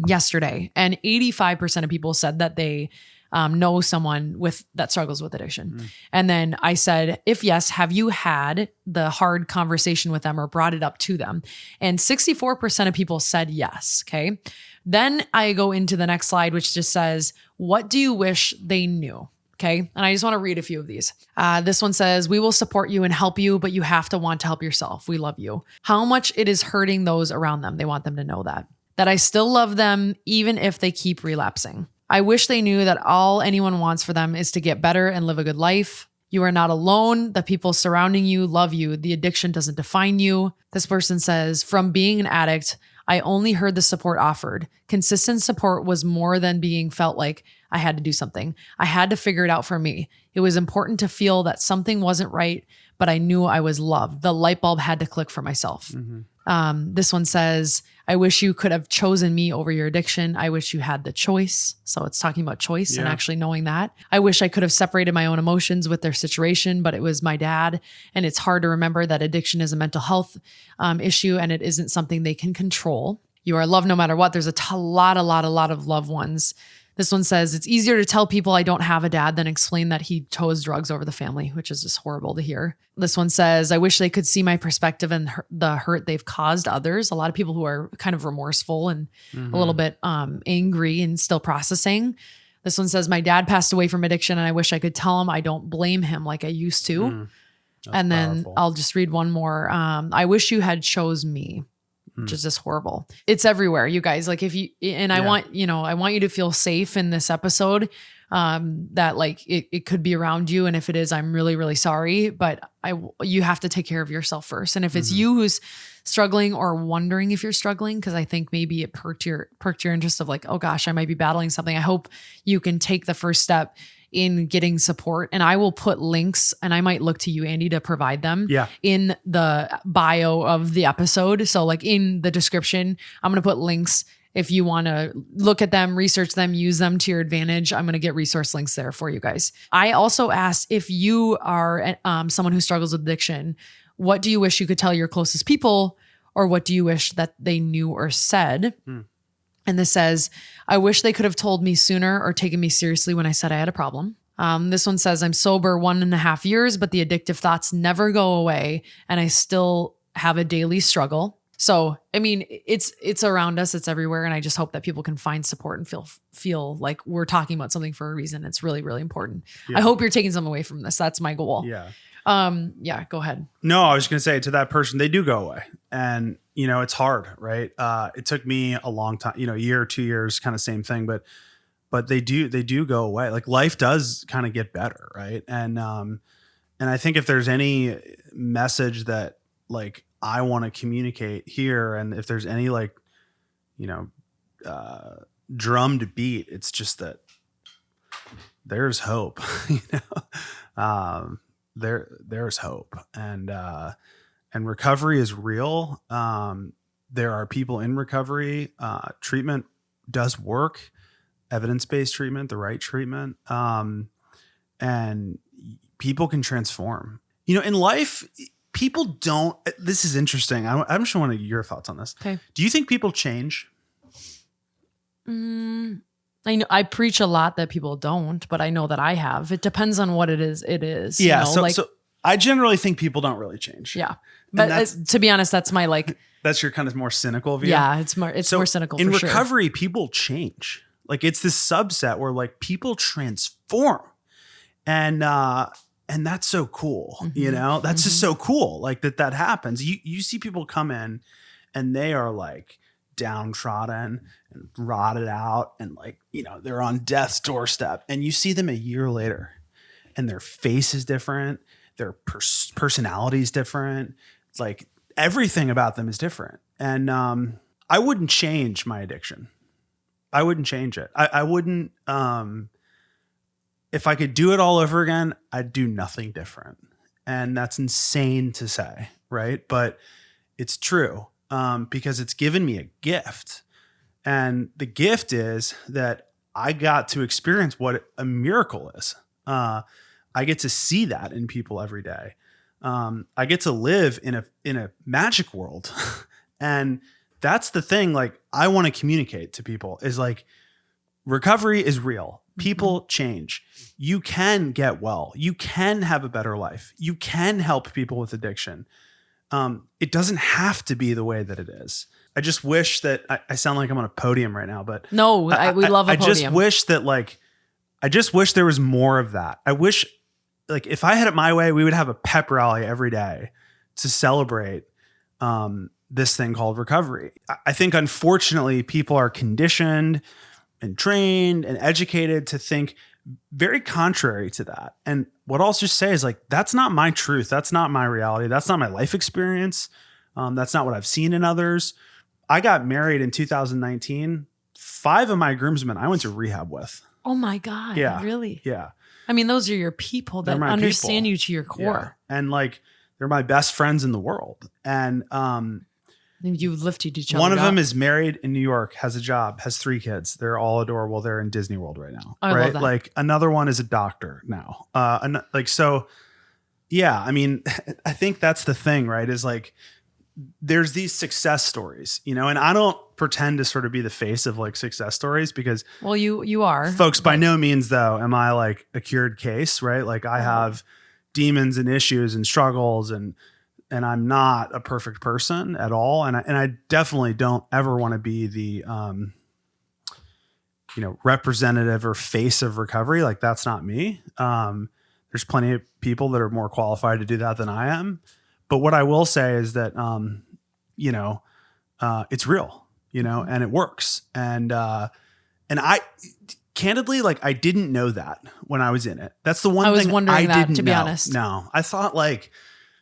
yesterday and 85% of people said that they know someone that struggles with addiction. And then I said, if yes, have you had the hard conversation with them or brought it up to them? And 64% of people said yes. Okay. Then I go into the next slide, which just says, what do you wish they knew? Okay. And I just want to read a few of these. This one says, we will support you and help you, but you have to want to help yourself. We love you. How much it is hurting those around them. They want them to know that I still love them, even if they keep relapsing. I wish they knew that all anyone wants for them is to get better and live a good life. You are not alone. The people surrounding you love you. The addiction doesn't define you. This person says, from being an addict, I only heard the support offered. Consistent support was more than being felt like I had to do something. I had to figure it out for me. It was important to feel that something wasn't right, but I knew I was loved. The light bulb had to click for myself. This one says, I wish you could have chosen me over your addiction. I wish you had the choice. So it's talking about choice and actually knowing that. I wish I could have separated my own emotions with their situation, but it was my dad. And it's hard to remember that addiction is a mental health issue and it isn't something they can control. You are loved no matter what. There's a lot of loved ones. This one says, it's easier to tell people I don't have a dad than explain that he chose drugs over the family, which is just horrible to hear. This one says, I wish they could see my perspective and the hurt they've caused others. A lot of people who are kind of remorseful and a little bit angry and still processing. This one says, my dad passed away from addiction and I wish I could tell him I don't blame him like I used to. And then powerful. I'll just read one more. I wish you had chose me. Which is just horrible. It's everywhere, you guys. Like if you, and I want you to feel safe in this episode, that like it could be around you. And if it is, I'm really, really sorry, but you have to take care of yourself first. And if it's you who's struggling or wondering if you're struggling, cause I think maybe it perked your interest of like, oh gosh, I might be battling something. I hope you can take the first step in getting support. And I will put links and I might look to you, Andy, to provide them in the bio of the episode. So like in the description, I'm going to put links if you want to look at them, research them, use them to your advantage, I'm going to get resource links there for you guys. I also asked, if you are someone who struggles with addiction, what do you wish you could tell your closest people, or what do you wish that they knew or said? And this says, I wish they could have told me sooner or taken me seriously when I said I had a problem. This one says, I'm sober 1.5 years, but the addictive thoughts never go away, and I still have a daily struggle. So, I mean, it's around us, it's everywhere. And I just hope that people can find support and feel like we're talking about something for a reason. It's really, really important. Yeah. I hope you're taking something away from this. That's my goal. Yeah. Yeah, go ahead. No, I was going to say, to that person, they do go away, and it's hard, right? It took me a long time, a year or 2 years, kind of same thing, but they do go away. Like, life does kind of get better. Right. And I think if there's any message that, like, I want to communicate here, and if there's any, like, drummed beat, it's just that there's hope. There's hope, and recovery is real. There are people in recovery. Treatment does work, evidence-based treatment, the right treatment, and people can transform. In life, people don't. This is interesting. I'm just wondering your thoughts on this. Okay. Do you think people change? I know I preach a lot that people don't, but I know that I have. It depends on what it is. Yeah. So I generally think people don't really change. Yeah. But to be honest, that's my that's your kind of more cynical view. Yeah. It's more cynical. In recovery, people change. Like, it's this subset where, like, people transform, and that's so cool. Mm-hmm. That's just so cool. Like, that happens. You see people come in, and they are, like, downtrodden and rotted out, and, like, they're on death's doorstep, and you see them a year later, and their face is different, their personality is different. It's like everything about them is different. And I wouldn't change my addiction. I wouldn't change it. I wouldn't. If I could do it all over again, I'd do nothing different. And that's insane to say, right? But it's true, because it's given me a gift. And the gift is that I got to experience what a miracle is. I get to see that in people every day. I get to live in a magic world. And that's the thing, like, I want to communicate to people is, like, recovery is real. People change. You can get well. You can have a better life. You can help people with addiction. It doesn't have to be the way that it is. I just wish that I sound like I'm on a podium right now, but no, we love a podium. I just wish that, like, there was more of that. I wish, like, if I had it my way, we would have a pep rally every day to celebrate this thing called recovery. I think, unfortunately, people are conditioned and trained and educated to think very contrary to that. And what I'll just say is, like, that's not my truth. That's not my reality. That's not my life experience. That's not what I've seen in others. I got married in 2019. 5 of my groomsmen I went to rehab with. Oh my God. Yeah. Really? Yeah. I mean, those are your people that understand you to your core. Yeah. And, like, they're my best friends in the world. And you lifted each other one of them is married in New York, has a job, has 3 kids. They're all adorable. They're in Disney World right now. I love that. Like, another one is a doctor now. So yeah, I mean, I think that's the thing, right? Is, like, there's these success stories, and I don't pretend to sort of be the face of, like, success stories, because, well, you are, folks, by no means though am I, like, a cured case, right? Like, I have demons and issues and struggles, and I'm not a perfect person at all. And I definitely don't ever want to be the, representative or face of recovery. Like, that's not me. There's plenty of people that are more qualified to do that than I am. But what I will say is that, it's real, and it works. And I, candidly, like, I didn't know that when I was in it. That's the one thing I was wondering that, to be honest. No, I thought, like,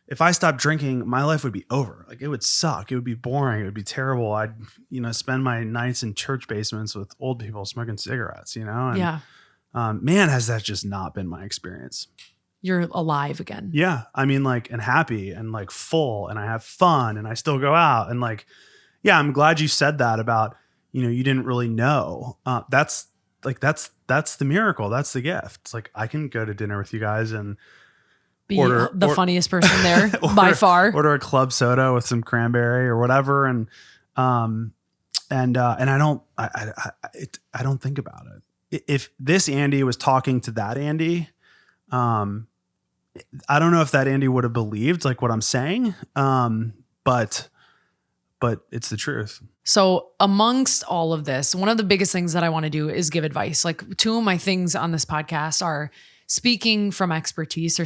if I stopped drinking, my life would be over. Like, it would suck. It would be boring. It would be terrible. I'd, spend my nights in church basements with old people smoking cigarettes, And, yeah. Man, has that just not been my experience. You're alive again. Yeah. I mean, like, and happy and, like, full, and I have fun, and I still go out, and, like, yeah, I'm glad you said that about, you didn't really know. That's the miracle. That's the gift. It's like, I can go to dinner with you guys and Be the funniest person there by far. Order a club soda with some cranberry or whatever. And I don't think about it. If this Andy was talking to that Andy, I don't know if that Andy would have believed like what I'm saying. But it's the truth. So amongst all of this, one of the biggest things that I want to do is give advice. Like, two of my things on this podcast are speaking from expertise, or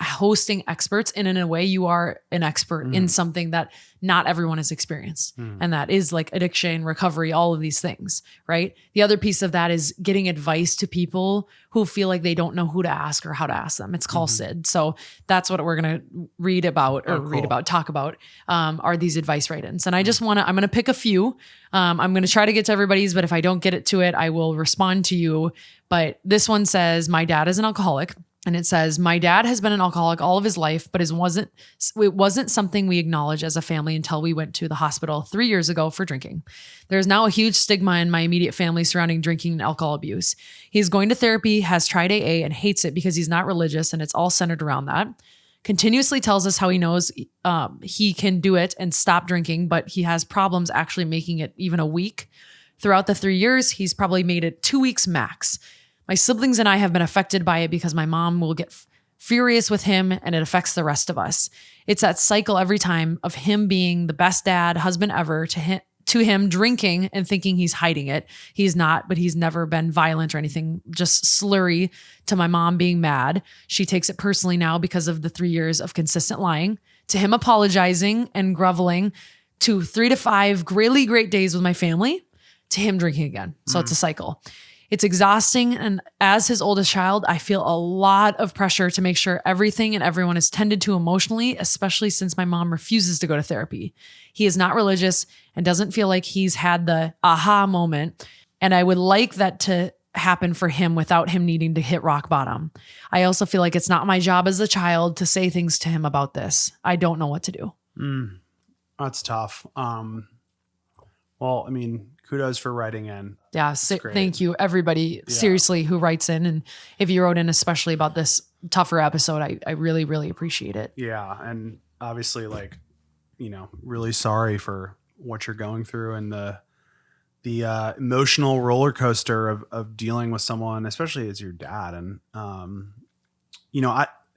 hosting experts. And in a way, you are an expert in something that not everyone has experienced. And that is like addiction, recovery, all of these things, right? The other piece of that is getting advice to people who feel like they don't know who to ask or how to ask them. It's called SID. So that's what we're going to talk about, are these advice write-ins. And I'm going to pick a few. I'm going to try to get to everybody's, but if I don't get to it, I will respond to you. But this one says, my dad is an alcoholic. And it says, my dad has been an alcoholic all of his life, but it wasn't something we acknowledged as a family until we went to the hospital 3 years ago for drinking. There's now a huge stigma in my immediate family surrounding drinking and alcohol abuse. He's going to therapy, has tried AA, and hates it because he's not religious, and it's all centered around that. Continuously tells us how he knows he can do it and stop drinking, but he has problems actually making it even a week. Throughout the 3 years, he's probably made it 2 weeks max. My siblings and I have been affected by it because my mom will get furious with him, and it affects the rest of us. It's that cycle every time of him being the best dad, husband ever, to him drinking and thinking he's hiding it. He's not, but he's never been violent or anything, just slurry, to my mom being mad. She takes it personally now because of the 3 years of consistent lying, to him apologizing and groveling, to 3 to 5 really great days with my family, to him drinking again. So it's a cycle. It's exhausting. And as his oldest child, I feel a lot of pressure to make sure everything and everyone is tended to emotionally, especially since my mom refuses to go to therapy. He is not religious and doesn't feel like he's had the aha moment. And I would like that to happen for him without him needing to hit rock bottom. I also feel like it's not my job as a child to say things to him about this. I don't know what to do. That's tough. Well, I mean, kudos for writing in. Yeah. Thank you, everybody, seriously, who writes in. And if you wrote in, especially about this tougher episode, I really, really appreciate it. Yeah. And obviously, like, really sorry for what you're going through and the emotional roller coaster of dealing with someone, especially as your dad. And,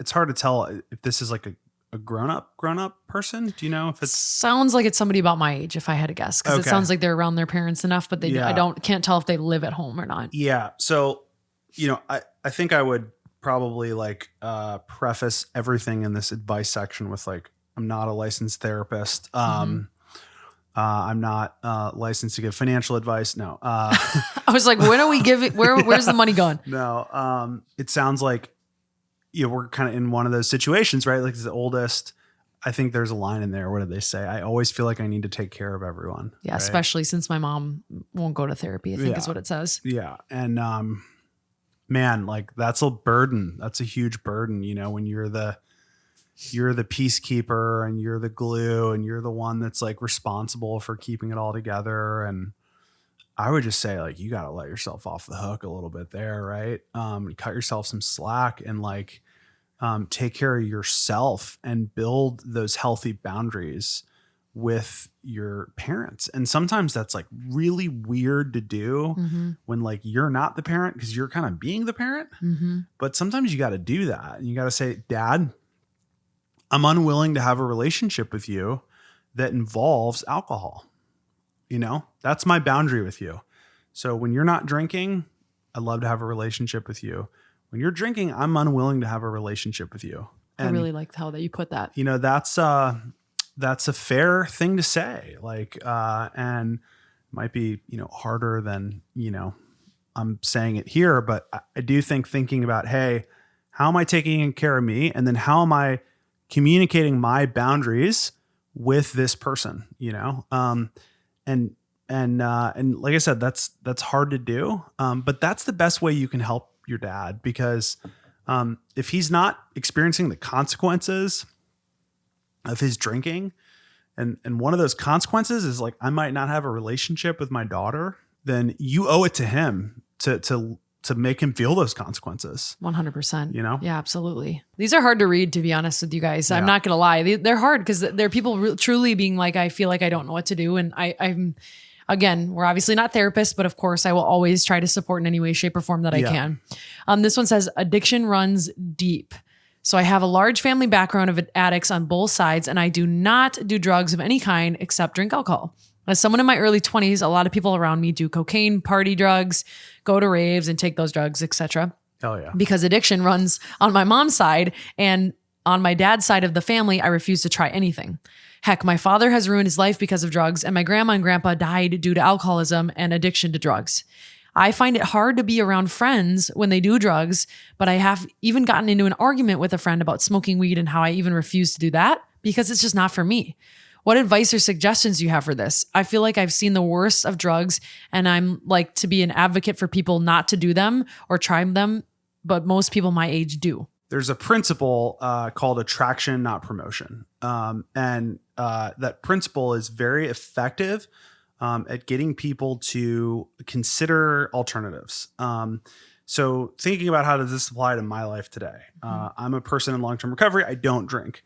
it's hard to tell if this is like a grown up person. Do you know if it sounds like it's somebody about my age, if I had to guess, because it sounds like they're around their parents enough, but can't tell if they live at home or not. Yeah. So, I think I would probably preface everything in this advice section with I'm not a licensed therapist. I'm not licensed to give financial advice. No. I was like, when are we giving, where's the money going? No. It sounds like, we're kind of in one of those situations, right? Like, the oldest, I think there's a line in there. What did they say? I always feel like I need to take care of everyone. Yeah. Right? Especially since my mom won't go to therapy, I think is what it says. Yeah. And, man, that's a burden. That's a huge burden. When you're the peacekeeper and you're the glue and you're the one that's responsible for keeping it all together. And I would just say you got to let yourself off the hook a little bit there. Right. Cut yourself some slack and take care of yourself and build those healthy boundaries with your parents. And sometimes that's really weird to do when you're not the parent, because you're kind of being the parent. But sometimes you got to do that. And you got to say, Dad, I'm unwilling to have a relationship with you that involves alcohol. That's my boundary with you. So when you're not drinking, I'd love to have a relationship with you. When you're drinking, I'm unwilling to have a relationship with you. And, I really like how that you put that. That's a fair thing to say. And might be, harder than, I'm saying it here, but I do think thinking about, hey, how am I taking care of me? And then how am I communicating my boundaries with this person, and like I said, that's hard to do. But that's the best way you can help your dad, because if he's not experiencing the consequences of his drinking, And one of those consequences is like, I might not have a relationship with my daughter, then you owe it to him to make him feel those consequences. 100%. You know? Yeah, absolutely. These are hard to read, to be honest with you guys. I'm Yeah. not going to lie. They're hard because there are people truly being like, I feel like I don't know what to do. And I'm, again, we're obviously not therapists, but of course I will always try to support in any way, shape or form that I can. This one says addiction runs deep. So I have a large family background of addicts on both sides, and I do not do drugs of any kind except drink alcohol. As someone in my early 20s, a lot of people around me do cocaine, party drugs, go to raves and take those drugs, etc. Hell yeah. Because addiction runs on my mom's side, and on my dad's side of the family, I refuse to try anything. Heck, my father has ruined his life because of drugs, and my grandma and grandpa died due to alcoholism and addiction to drugs. I find it hard to be around friends when they do drugs, but I have even gotten into an argument with a friend about smoking weed and how I even refuse to do that because it's just not for me. What advice or suggestions do you have for this? I feel like I've seen the worst of drugs, and I'm like to be an advocate for people not to do them or try them, but most people my age do. There's a principle called attraction, not promotion. And that principle is very effective at getting people to consider alternatives. So thinking about how does this apply to my life today? I'm a person in long-term recovery. I don't drink.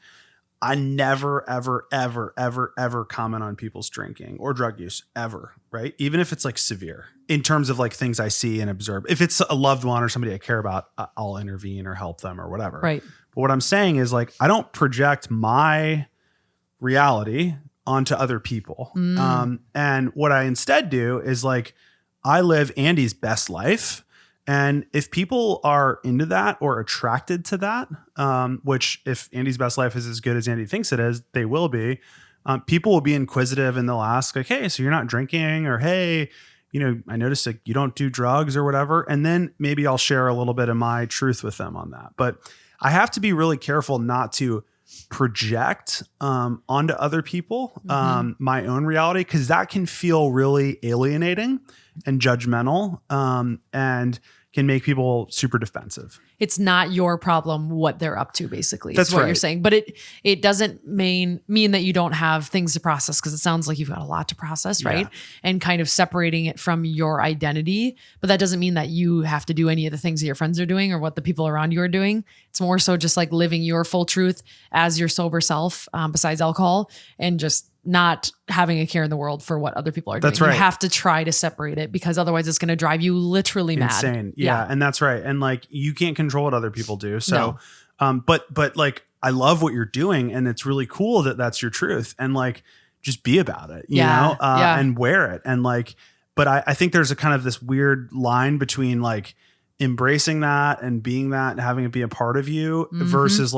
I never, ever, ever, ever, ever comment on people's drinking or drug use ever, right? Even if it's like severe in terms of like things I see and observe. If it's a loved one or somebody I care about, I'll intervene or help them or whatever. Right. But what I'm saying is like, I don't project my reality onto other people. And what I instead do is like, I live Andy's best life. And if people are into that or attracted to that, which if Andy's best life is as good as Andy thinks it is, they will be, people will be inquisitive and they'll ask like, hey, so you're not drinking, or, hey, you know, I noticed like you don't do drugs or whatever. And then maybe I'll share a little bit of my truth with them on that. But I have to be really careful not to project onto other people my own reality, because that can feel really alienating and judgmental and can make people super defensive. It's not your problem what they're up to, basically. That's is what right. you're saying. But it doesn't mean that you don't have things to process, because it sounds like you've got a lot to process, right? Yeah. And kind of separating it from your identity. But that doesn't mean that you have to do any of the things that your friends are doing or what the people around you are doing. It's more so just like living your full truth as your sober self, besides alcohol, and just not having a care in the world for what other people are doing. That's right. You have to try to separate it, because otherwise it's going to drive you literally mad. Insane. Yeah. And that's right. And like, you can't control what other people do. So, but like, I love what you're doing, and it's really cool that that's your truth, and like, just be about it, you know, and wear it. And like, but I think there's a kind of this weird line between like embracing that and being that and having it be a part of you versus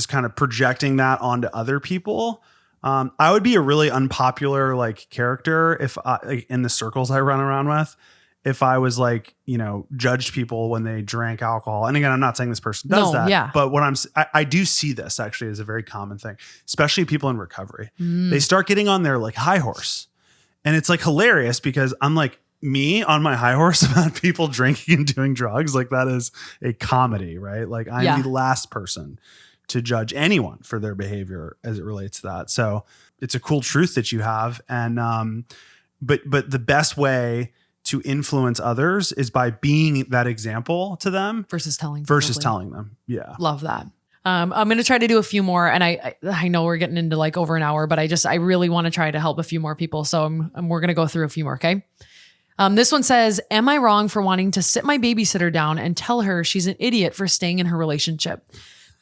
kind of projecting that onto other people. I would be a really unpopular like character if like, in the circles I run around with, if I was like, you know, judged people when they drank alcohol. And again, I'm not saying this person does that, but what I do see this actually as a very common thing, especially people in recovery. They start getting on their like high horse, and it's like hilarious because I'm like, me on my high horse about people drinking and doing drugs. Like, that is a comedy, right? Like, I'm the last person to judge anyone for their behavior as it relates to that. So it's a cool truth that you have. And, but the best way to influence others is by being that example to them versus telling them. Yeah. Love that. I'm going to try to do a few more, and I know we're getting into like over an hour, but I really want to try to help a few more people. So we're going to go through a few more. Okay. This one says, am I wrong for wanting to sit my babysitter down and tell her she's an idiot for staying in her relationship?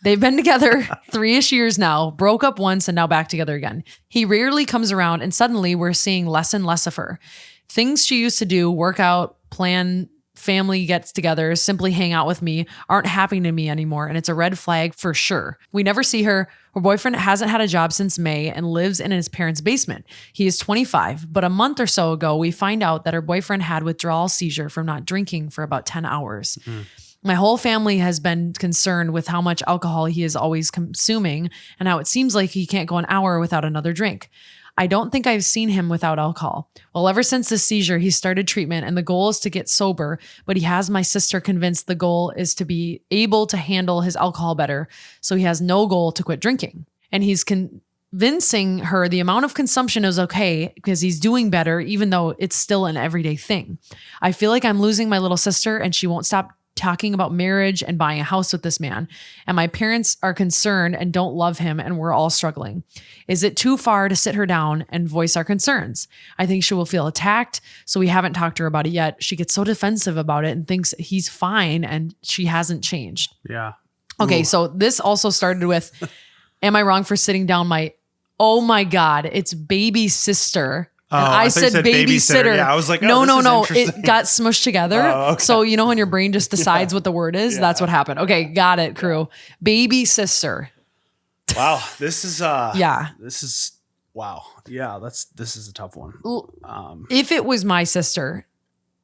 They've been together 3-ish years now, broke up once and now back together again. He rarely comes around, and suddenly we're seeing less and less of her. Things she used to do, work out, plan family gets together, simply hang out with me, aren't happening to me anymore. And it's a red flag for sure. We never see her. Her boyfriend hasn't had a job since May and lives in his parents' basement. He is 25, but a month or so ago, we find out that her boyfriend had withdrawal seizure from not drinking for about 10 hours. My whole family has been concerned with how much alcohol he is always consuming and how it seems like he can't go an hour without another drink. I don't think I've seen him without alcohol. Well, ever since the seizure, he started treatment and the goal is to get sober, but he has my sister convinced the goal is to be able to handle his alcohol better. So he has no goal to quit drinking. And he's convincing her the amount of consumption is okay because he's doing better, even though it's still an everyday thing. I feel like I'm losing my little sister and she won't stop talking about marriage and buying a house with this man. And my parents are concerned and don't love him, and we're all struggling. Is it too far to sit her down and voice our concerns? I think she will feel attacked, so we haven't talked to her about it yet. She gets so defensive about it and thinks he's fine and she hasn't changed. Yeah. Okay, Ooh. so this also started with, am I wrong for sitting down my, oh my God, it's baby sister. And I said babysitter. Yeah, I was like, no. interesting. It got smushed together. Oh, okay. So, you know, when your brain just decides what the word is, that's what happened. Okay. Got it, crew. Baby sister. Wow. This is, wow. Yeah, this is a tough one. If it was my sister,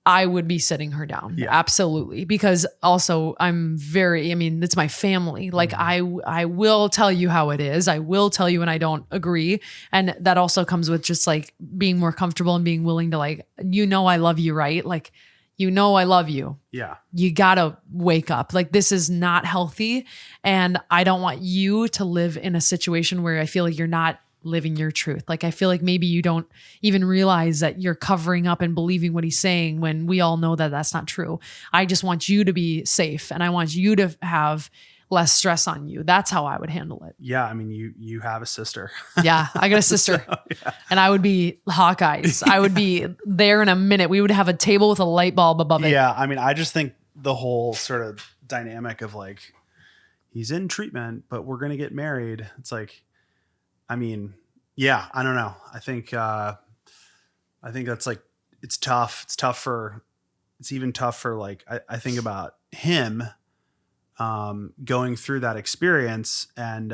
I would be sitting her down. Yeah. Absolutely. Because also it's my family. Like I will tell you how it is. I will tell you when I don't agree. And that also comes with just like being more comfortable and being willing to like, I love you, right? Like, I love you. Yeah. You gotta wake up. Like this is not healthy. And I don't want you to live in a situation where I feel like you're not living your truth. Like, I feel like maybe you don't even realize that you're covering up and believing what he's saying when we all know that that's not true. I just want you to be safe and I want you to have less stress on you. That's how I would handle it. Yeah. I mean, you have a sister. Yeah. I got a sister and I would be Hawkeyes. I would be there in a minute. We would have a table with a light bulb above it. Yeah. I mean, I just think the whole sort of dynamic of like, he's in treatment, but we're going to get married. It's like, I mean, yeah, I don't know. I think that's like, it's tough. It's even tough for like, I think about him, going through that experience and,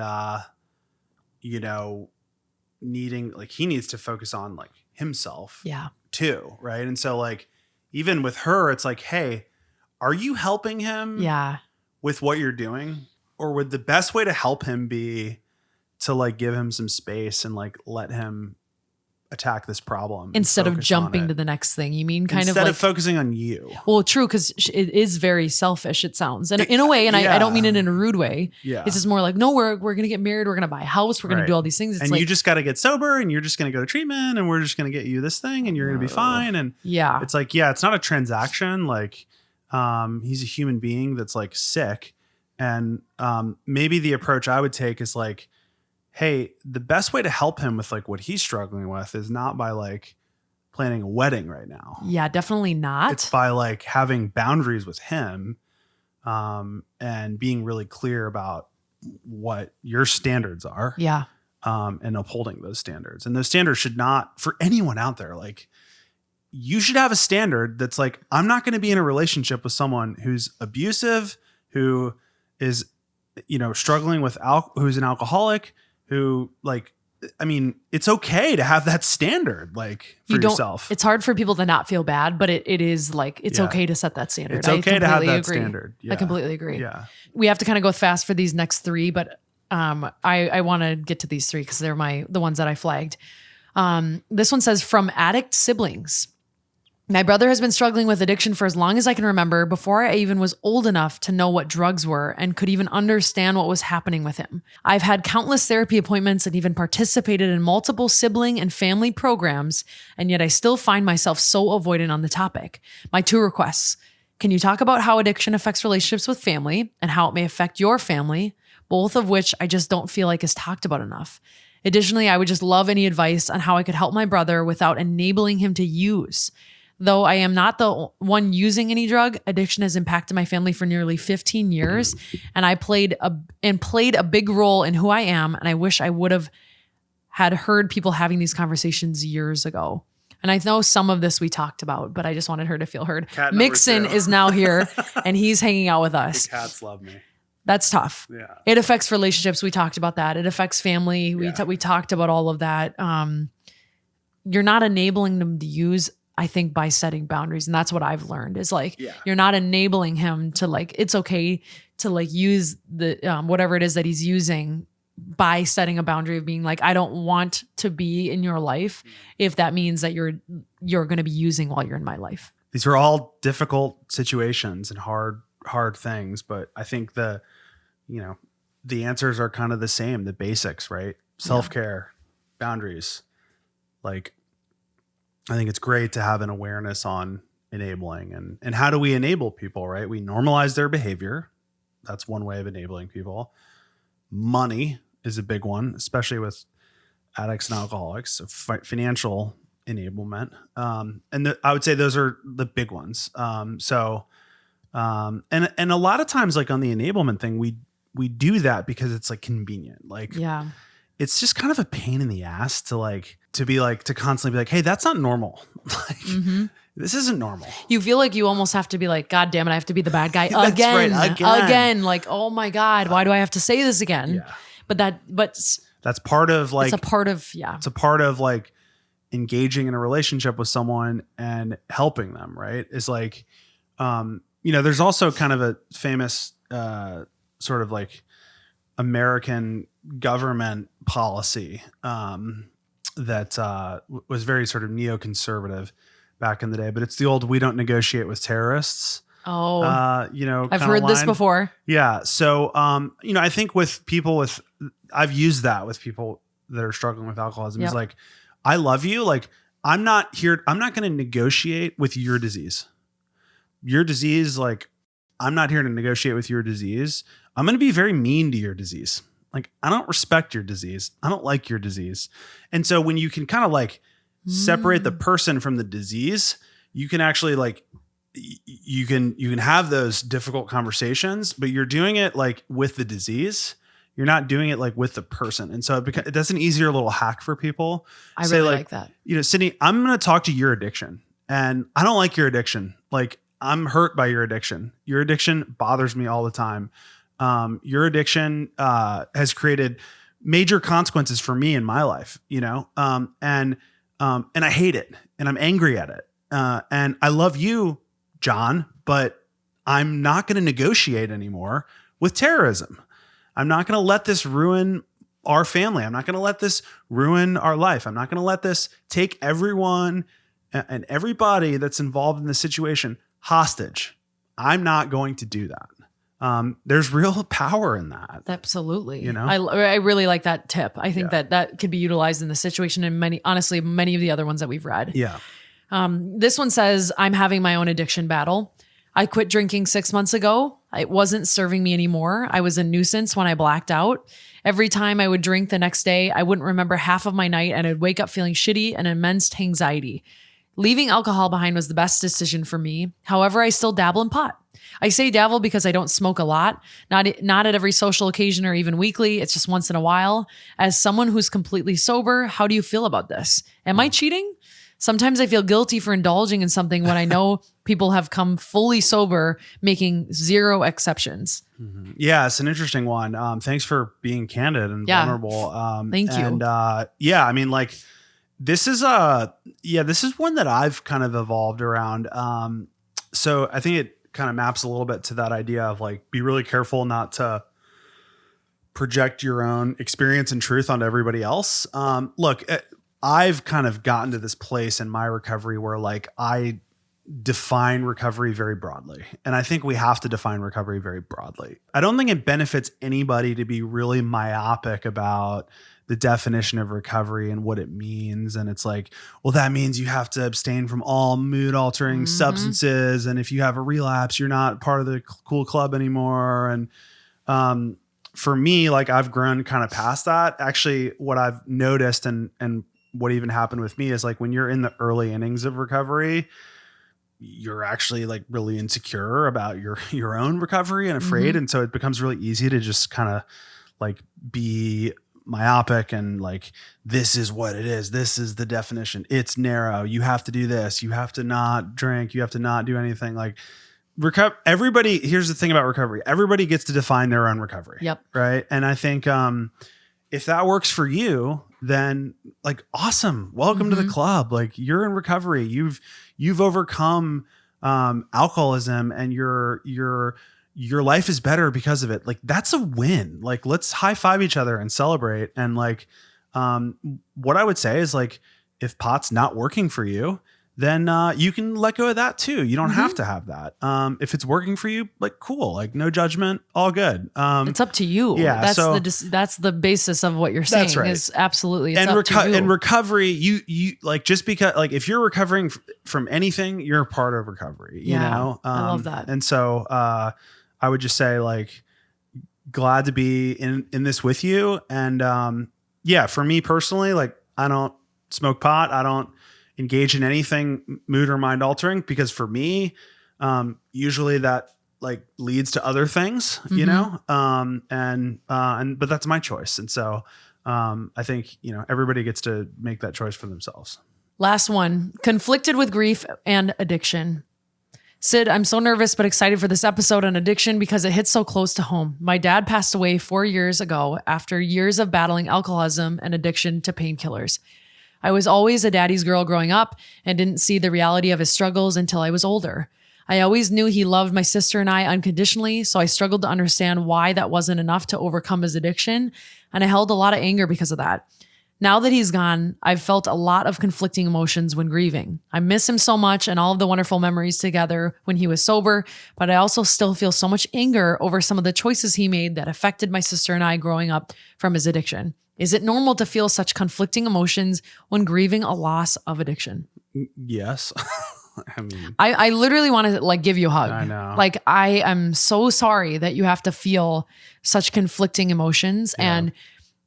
needing, like, he needs to focus on like himself too. Right. And so like, even with her, it's like, hey, are you helping him with what you're doing? Or would the best way to help him be to like give him some space and like let him attack this problem instead of jumping to the next thing? You mean instead of focusing on you? Well, true, because it is very selfish, it sounds, and in a way, and I don't mean it in a rude way. Yeah, it's just more like, no, we're gonna get married, we're gonna buy a house, we're gonna do all these things. It's and like, you just got to get sober, and you're just gonna go to treatment, and we're just gonna get you this thing, and you're gonna be fine. And it's like, it's not a transaction. Like, he's a human being that's like sick, and maybe the approach I would take is like, hey, the best way to help him with like what he's struggling with is not by like planning a wedding right now. Yeah, definitely not. It's by like having boundaries with him, and being really clear about what your standards are. Yeah. And upholding those standards. And those standards should not, for anyone out there, like, you should have a standard that's like, I'm not going to be in a relationship with someone who's abusive, who is, struggling with who's an alcoholic, who like, I mean, it's okay to have that standard, like for yourself. It's hard for people to not feel bad, but it is like, it's okay to set that standard. It's okay to have that standard. Yeah. I completely agree. Yeah. We have to kind of go fast for these next three, but I want to get to these three because they're the ones that I flagged. This one says, from addict siblings. My brother has been struggling with addiction for as long as I can remember, before I even was old enough to know what drugs were and could even understand what was happening with him. I've had countless therapy appointments and even participated in multiple sibling and family programs, and yet I still find myself so avoidant on the topic. My two requests: can you talk about how addiction affects relationships with family and how it may affect your family, both of which I just don't feel like is talked about enough? Additionally, I would just love any advice on how I could help my brother without enabling him to use. Though I am not the one using any drug, addiction has impacted my family for nearly 15 years, and I played a big role in who I am, and I wish I would have had heard people having these conversations years ago. And I know some of this we talked about, but I just wanted her to feel heard. Mixon is now here, and he's hanging out with us. The cats love me. That's tough. Yeah. It affects relationships. We talked about that. It affects family. We talked about all of that. You're not enabling them to use, I think, by setting boundaries. And that's what I've learned is like, you're not enabling him to like, it's okay to like use the, whatever it is that he's using, by setting a boundary of being like, I don't want to be in your life if that means that you're going to be using while you're in my life. These are all difficult situations and hard things. But I think the answers are kind of the same, the basics, right? self-care, boundaries. Like, I think it's great to have an awareness on enabling and how do we enable people, right? We normalize their behavior. That's one way of enabling people. Money is a big one, especially with addicts and alcoholics, so financial enablement. I would say those are the big ones. And a lot of times, like on the enablement thing, we do that because it's like convenient. Like, Yeah. it's just kind of a pain in the ass to constantly be like, hey, that's not normal. Like, this isn't normal. You feel like you almost have to be like, God damn it, I have to be the bad guy That's again, right, again. again. Like, oh my God, why do I have to say this again? Yeah. But That's part of like, it's a part of, yeah. it's a part of like engaging in a relationship with someone and helping them, right? Is like, there's also kind of a famous sort of like American government policy that was very sort of neoconservative back in the day, but it's the old "we don't negotiate with terrorists." Oh, I've kinda heard this line. before. Yeah. So, I think I've used that with people that are struggling with alcoholism. Yep. Is like, I love you. Like, I'm not going to negotiate with your disease. Your disease, like, I'm not here to negotiate with your disease. I'm going to be very mean to your disease. Like, I don't respect your disease. I don't like your disease. And so when you can kind of like separate the person from the disease, you can actually like, you can have those difficult conversations, but you're doing it like with the disease. You're not doing it like with the person. And so that's an easier little hack for people. I really like that. Sydney, I'm going to talk to your addiction and I don't like your addiction. Like, I'm hurt by your addiction. Your addiction bothers me all the time. Your addiction has created major consequences for me in my life, and I hate it and I'm angry at it. And I love you, John, but I'm not going to negotiate anymore with terrorism. I'm not going to let this ruin our family. I'm not going to let this ruin our life. I'm not going to let this take everyone and everybody that's involved in the situation hostage. I'm not going to do that. There's real power in that. Absolutely. I really like that tip. I think that could be utilized in the situation and many of the other ones that we've read. Yeah. This one says, I'm having my own addiction battle. I quit drinking 6 months ago. It wasn't serving me anymore. I was a nuisance when I blacked out. Every time I would drink the next day, I wouldn't remember half of my night and I'd wake up feeling shitty and immense anxiety. Leaving alcohol behind was the best decision for me. However, I still dabble in pot. I say dabble because I don't smoke a lot, not at every social occasion or even weekly. It's just once in a while. As someone who's completely sober, how do you feel about this? Am I cheating? Sometimes I feel guilty for indulging in something when I know people have come fully sober, making zero exceptions. Mm-hmm. Yeah, it's an interesting one. Thanks for being candid and vulnerable. Thank you. And I mean, like, this is one that I've kind of evolved around. So I think it kind of maps a little bit to that idea of like, be really careful not to project your own experience and truth onto everybody else. Look, I've kind of gotten to this place in my recovery where like I define recovery very broadly. And I think we have to define recovery very broadly. I don't think it benefits anybody to be really myopic about the definition of recovery and what it means. And it's like, well, that means you have to abstain from all mood altering substances. And if you have a relapse, you're not part of the cool club anymore. And for me, like, I've grown kind of past that. Actually, what I've noticed and what even happened with me is like, when you're in the early innings of recovery, you're actually like really insecure about your own recovery and afraid. And so it becomes really easy to just kind of like be myopic and like, this is what it is. This is the definition. It's narrow. You have to do this. You have to not drink. You have to not do anything. Like, everybody, here's the thing about recovery. Everybody gets to define their own recovery. Yep. Right. And I think, if that works for you, then like, awesome. Welcome to the club. Like, you're in recovery. You've overcome alcoholism and your life is better because of it. Like, that's a win. Like, let's high five each other and celebrate. And like, what I would say is like, if pot's not working for you, then you can let go of that too. You don't have to have that. If it's working for you, like cool, like no judgment, all good. It's up to you. Yeah, That's the basis of what you're saying. That's right. Is absolutely. It's and up to you. and recovery, you like, just because, like, if you're recovering from anything, you're part of recovery. You know, I love that. And so I would just say, like, glad to be in this with you. And yeah, for me personally, like, I don't smoke pot. I don't engage in anything mood or mind altering, because for me, usually that like leads to other things, you know, but that's my choice. And so I think, you know, everybody gets to make that choice for themselves. Last one, conflicted with grief and addiction. Sid, I'm so nervous but excited for this episode on addiction because it hits so close to home. My dad passed away 4 years ago after years of battling alcoholism and addiction to painkillers. I was always a daddy's girl growing up and didn't see the reality of his struggles until I was older. I always knew he loved my sister and I unconditionally, so I struggled to understand why that wasn't enough to overcome his addiction, and I held a lot of anger because of that. Now that he's gone, I've felt a lot of conflicting emotions when grieving. I miss him so much and all of the wonderful memories together when he was sober, but I also still feel so much anger over some of the choices he made that affected my sister and I growing up from his addiction. Is it normal to feel such conflicting emotions when grieving a loss of addiction? Yes. I mean, I literally want to like give you a hug. I know. Like, I am so sorry that you have to feel such conflicting emotions. Yeah.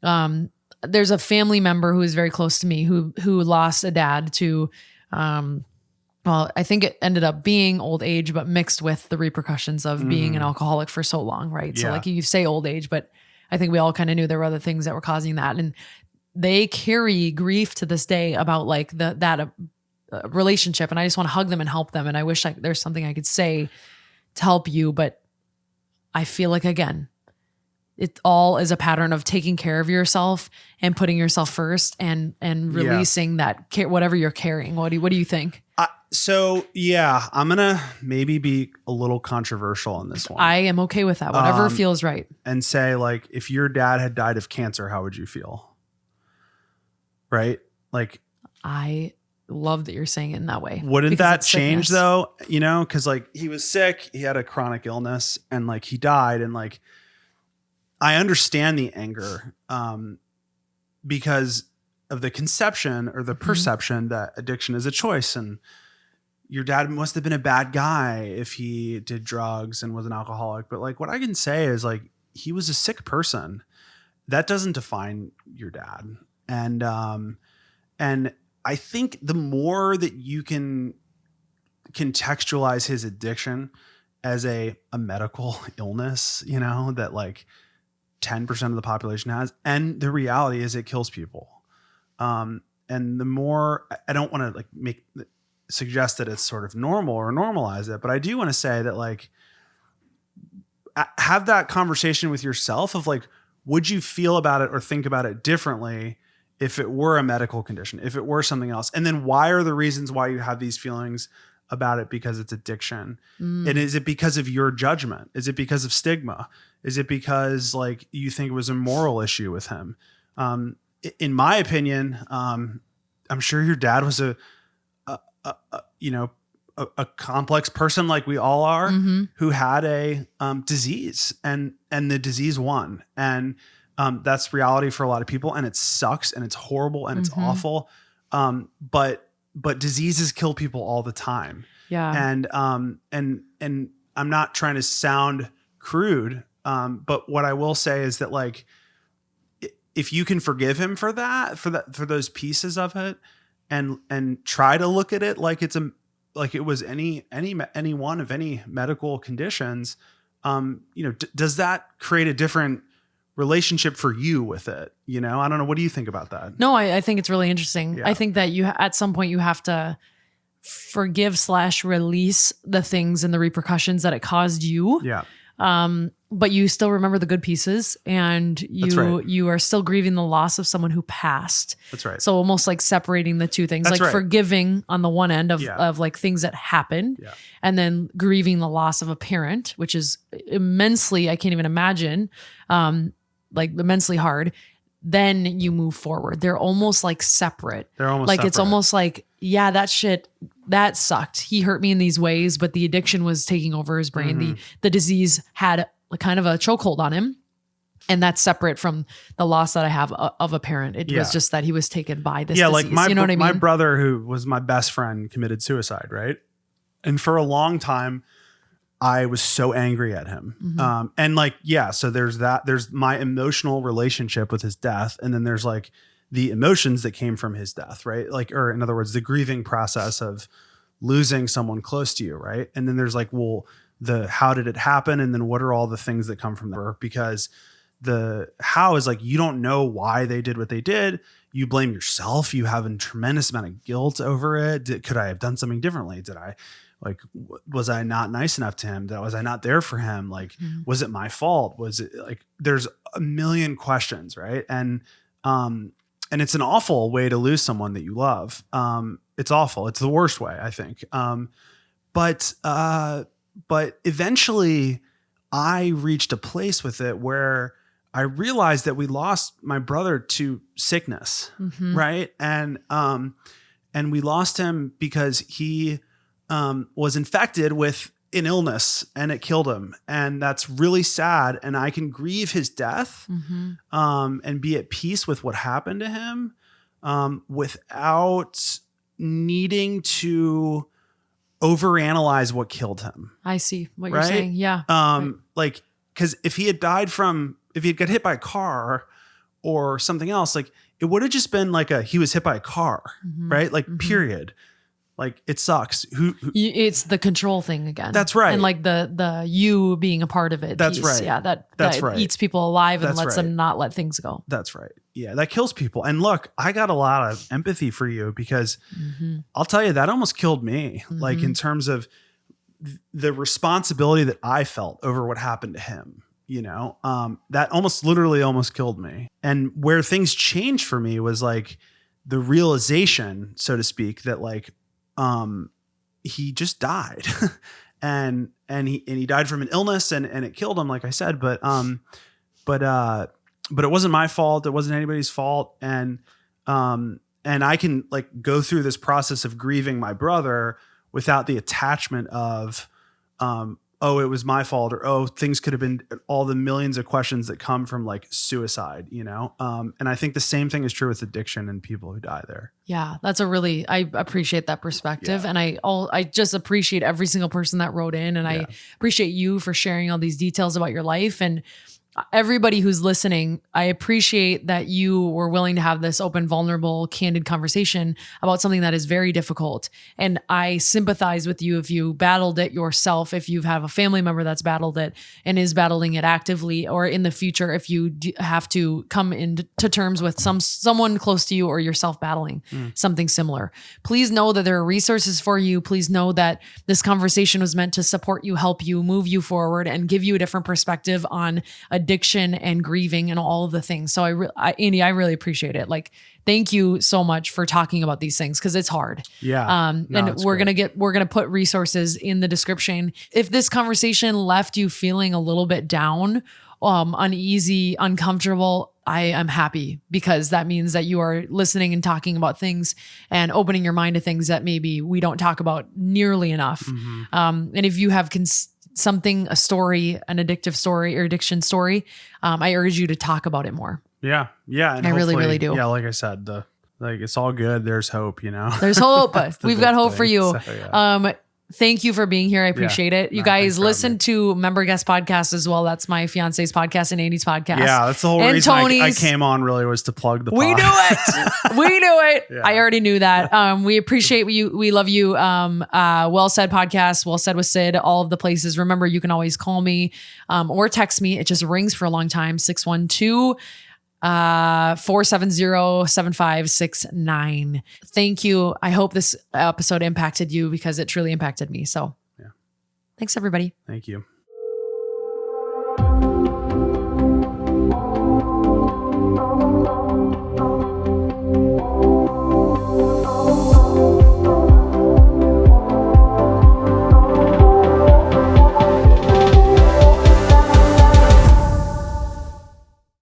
And there's a family member who is very close to me who lost a dad to, well, I think it ended up being old age, but mixed with the repercussions of being an alcoholic for so long, right? So like you say old age, but I think we all kind of knew there were other things that were causing that. And they carry grief to this day about like that relationship. And I just want to hug them and help them. And I wish there's something I could say to help you, but I feel like, again, it all is a pattern of taking care of yourself and putting yourself first and releasing that whatever you're carrying. What do you think? So yeah, I'm going to maybe be a little controversial on this one. I am okay with that. Whatever feels right. And say, like, if your dad had died of cancer, how would you feel? Right? Like, I love that you're saying it in that way. Wouldn't that change though? You know, cause like he was sick, he had a chronic illness, and like he died, and like, I understand the anger, because of the conception or the perception that addiction is a choice. And your dad must have been a bad guy if he did drugs and was an alcoholic. But like, what I can say is, like, he was a sick person. That doesn't define your dad. And I think the more that you can contextualize his addiction as a medical illness, you know, that like 10% of the population has, and the reality is it kills people. And the more, I don't want to like suggest that it's sort of normal or normalize it, but I do want to say that, like, have that conversation with yourself of like, would you feel about it or think about it differently if it were a medical condition, if it were something else? And then why are the reasons why you have these feelings about it because it's addiction? And is it because of your judgment? Is it because of stigma? Is it because like you think it was a moral issue with him? In my opinion, I'm sure your dad was a complex person like we all are, who had a disease, and the disease won. And that's reality for a lot of people, and it sucks and it's horrible and it's awful. But diseases kill people all the time. Yeah. And I'm not trying to sound crude, but what I will say is that, like, if you can forgive him for for those pieces of it, and try to look at it like it was any one of any medical conditions, does that create a different relationship for you with it? You know, I don't know. What do you think about that? No, I think it's really interesting. Yeah. I think that at some point you have to forgive/release the things and the repercussions that it caused you. Yeah. But you still remember the good pieces, and you are still grieving the loss of someone who passed. That's right. So almost like separating the two things, That's like right. Forgiving on the one end of like things that happened, and then grieving the loss of a parent, which is immensely, I can't even imagine, like immensely hard. Then you move forward. They're almost like separate. They're almost like separate. It's almost like, yeah, that shit that sucked. He hurt me in these ways, but the addiction was taking over his brain. The disease had kind of a chokehold on him. And that's separate from the loss that I have of a parent. It was just that he was taken by this disease. Like you know what I mean? My brother, who was my best friend, committed suicide, right? And for a long time, I was so angry at him. And like, so there's that. There's my emotional relationship with his death. And then there's like the emotions that came from his death, right? Like, or in other words, the grieving process of losing someone close to you, right? And then there's like, well, how did it happen? And then what are all the things that come from there? Because the how is like, you don't know why they did what they did. You blame yourself. You have a tremendous amount of guilt over it. Could I have done something differently? Was I not nice enough to him? Was I not there for him? Like, was it my fault? Was it like, there's a million questions, right? And it's an awful way to lose someone that you love. It's awful. It's the worst way, I think. But eventually I reached a place with it where I realized that we lost my brother to sickness, right? And we lost him because he was infected with an illness and it killed him. And that's really sad. And I can grieve his death and be at peace with what happened to him without needing to overanalyze what killed him. I see what you're saying. Yeah. Like, because if he had got hit by a car or something else, like it would have just been like he was hit by a car, right? Like, period. Like, it sucks. It's the control thing again. That's right. And like the you being a part of it. That's piece. right. Yeah. That's that right. eats people alive and That's lets right. them not let things go. That's right. Yeah. That kills people. And look, I got a lot of empathy for you because I'll tell you, that almost killed me. Like, in terms of the responsibility that I felt over what happened to him. That literally almost killed me. And where things changed for me was like the realization, so to speak, that like, he just died and he died from an illness and it killed him, like I said, but it wasn't my fault. It wasn't anybody's fault. And I can like go through this process of grieving my brother without the attachment of, it was my fault, or, things could have been, all the millions of questions that come from like suicide, And I think the same thing is true with addiction and people who die there. Yeah, I appreciate that perspective. And I just appreciate every single person that wrote in, and I appreciate you for sharing all these details about your life. And everybody who's listening, I appreciate that you were willing to have this open, vulnerable, candid conversation about something that is very difficult. And I sympathize with you if you battled it yourself, if you have a family member that's battled it and is battling it actively, or in the future, if you have to come into terms with someone close to you or yourself battling something similar. Please know that there are resources for you. Please know that this conversation was meant to support you, help you, move you forward, and give you a different perspective on addiction and grieving and all of the things. So Andy, I really appreciate it. Like, thank you so much for talking about these things, because it's hard. Yeah. And we're going to put resources in the description. If this conversation left you feeling a little bit down, uneasy, uncomfortable, I am happy, because that means that you are listening and talking about things and opening your mind to things that maybe we don't talk about nearly enough. And if you have a story, an addictive story or addiction story, I urge you to talk about it more. Yeah. Yeah. And I really, really do. Yeah. Like I said, it's all good. There's hope, There's hope. We've got hope for you. So, yeah. Thank you for being here. I appreciate it. You guys listen to Member Guest Podcast as well. That's my fiance's podcast and Andy's podcast. Yeah, that's the whole reason I came on, really, was to plug the pod. We knew it. We knew it. Yeah. I already knew that. We appreciate you. We love you. Well Said Podcast, Well Said with Sid, all of the places. Remember, you can always call me or text me. It just rings for a long time. 612 470-7569. Thank you. I hope this episode impacted you, because it truly impacted me. So thanks, everybody. Thank you.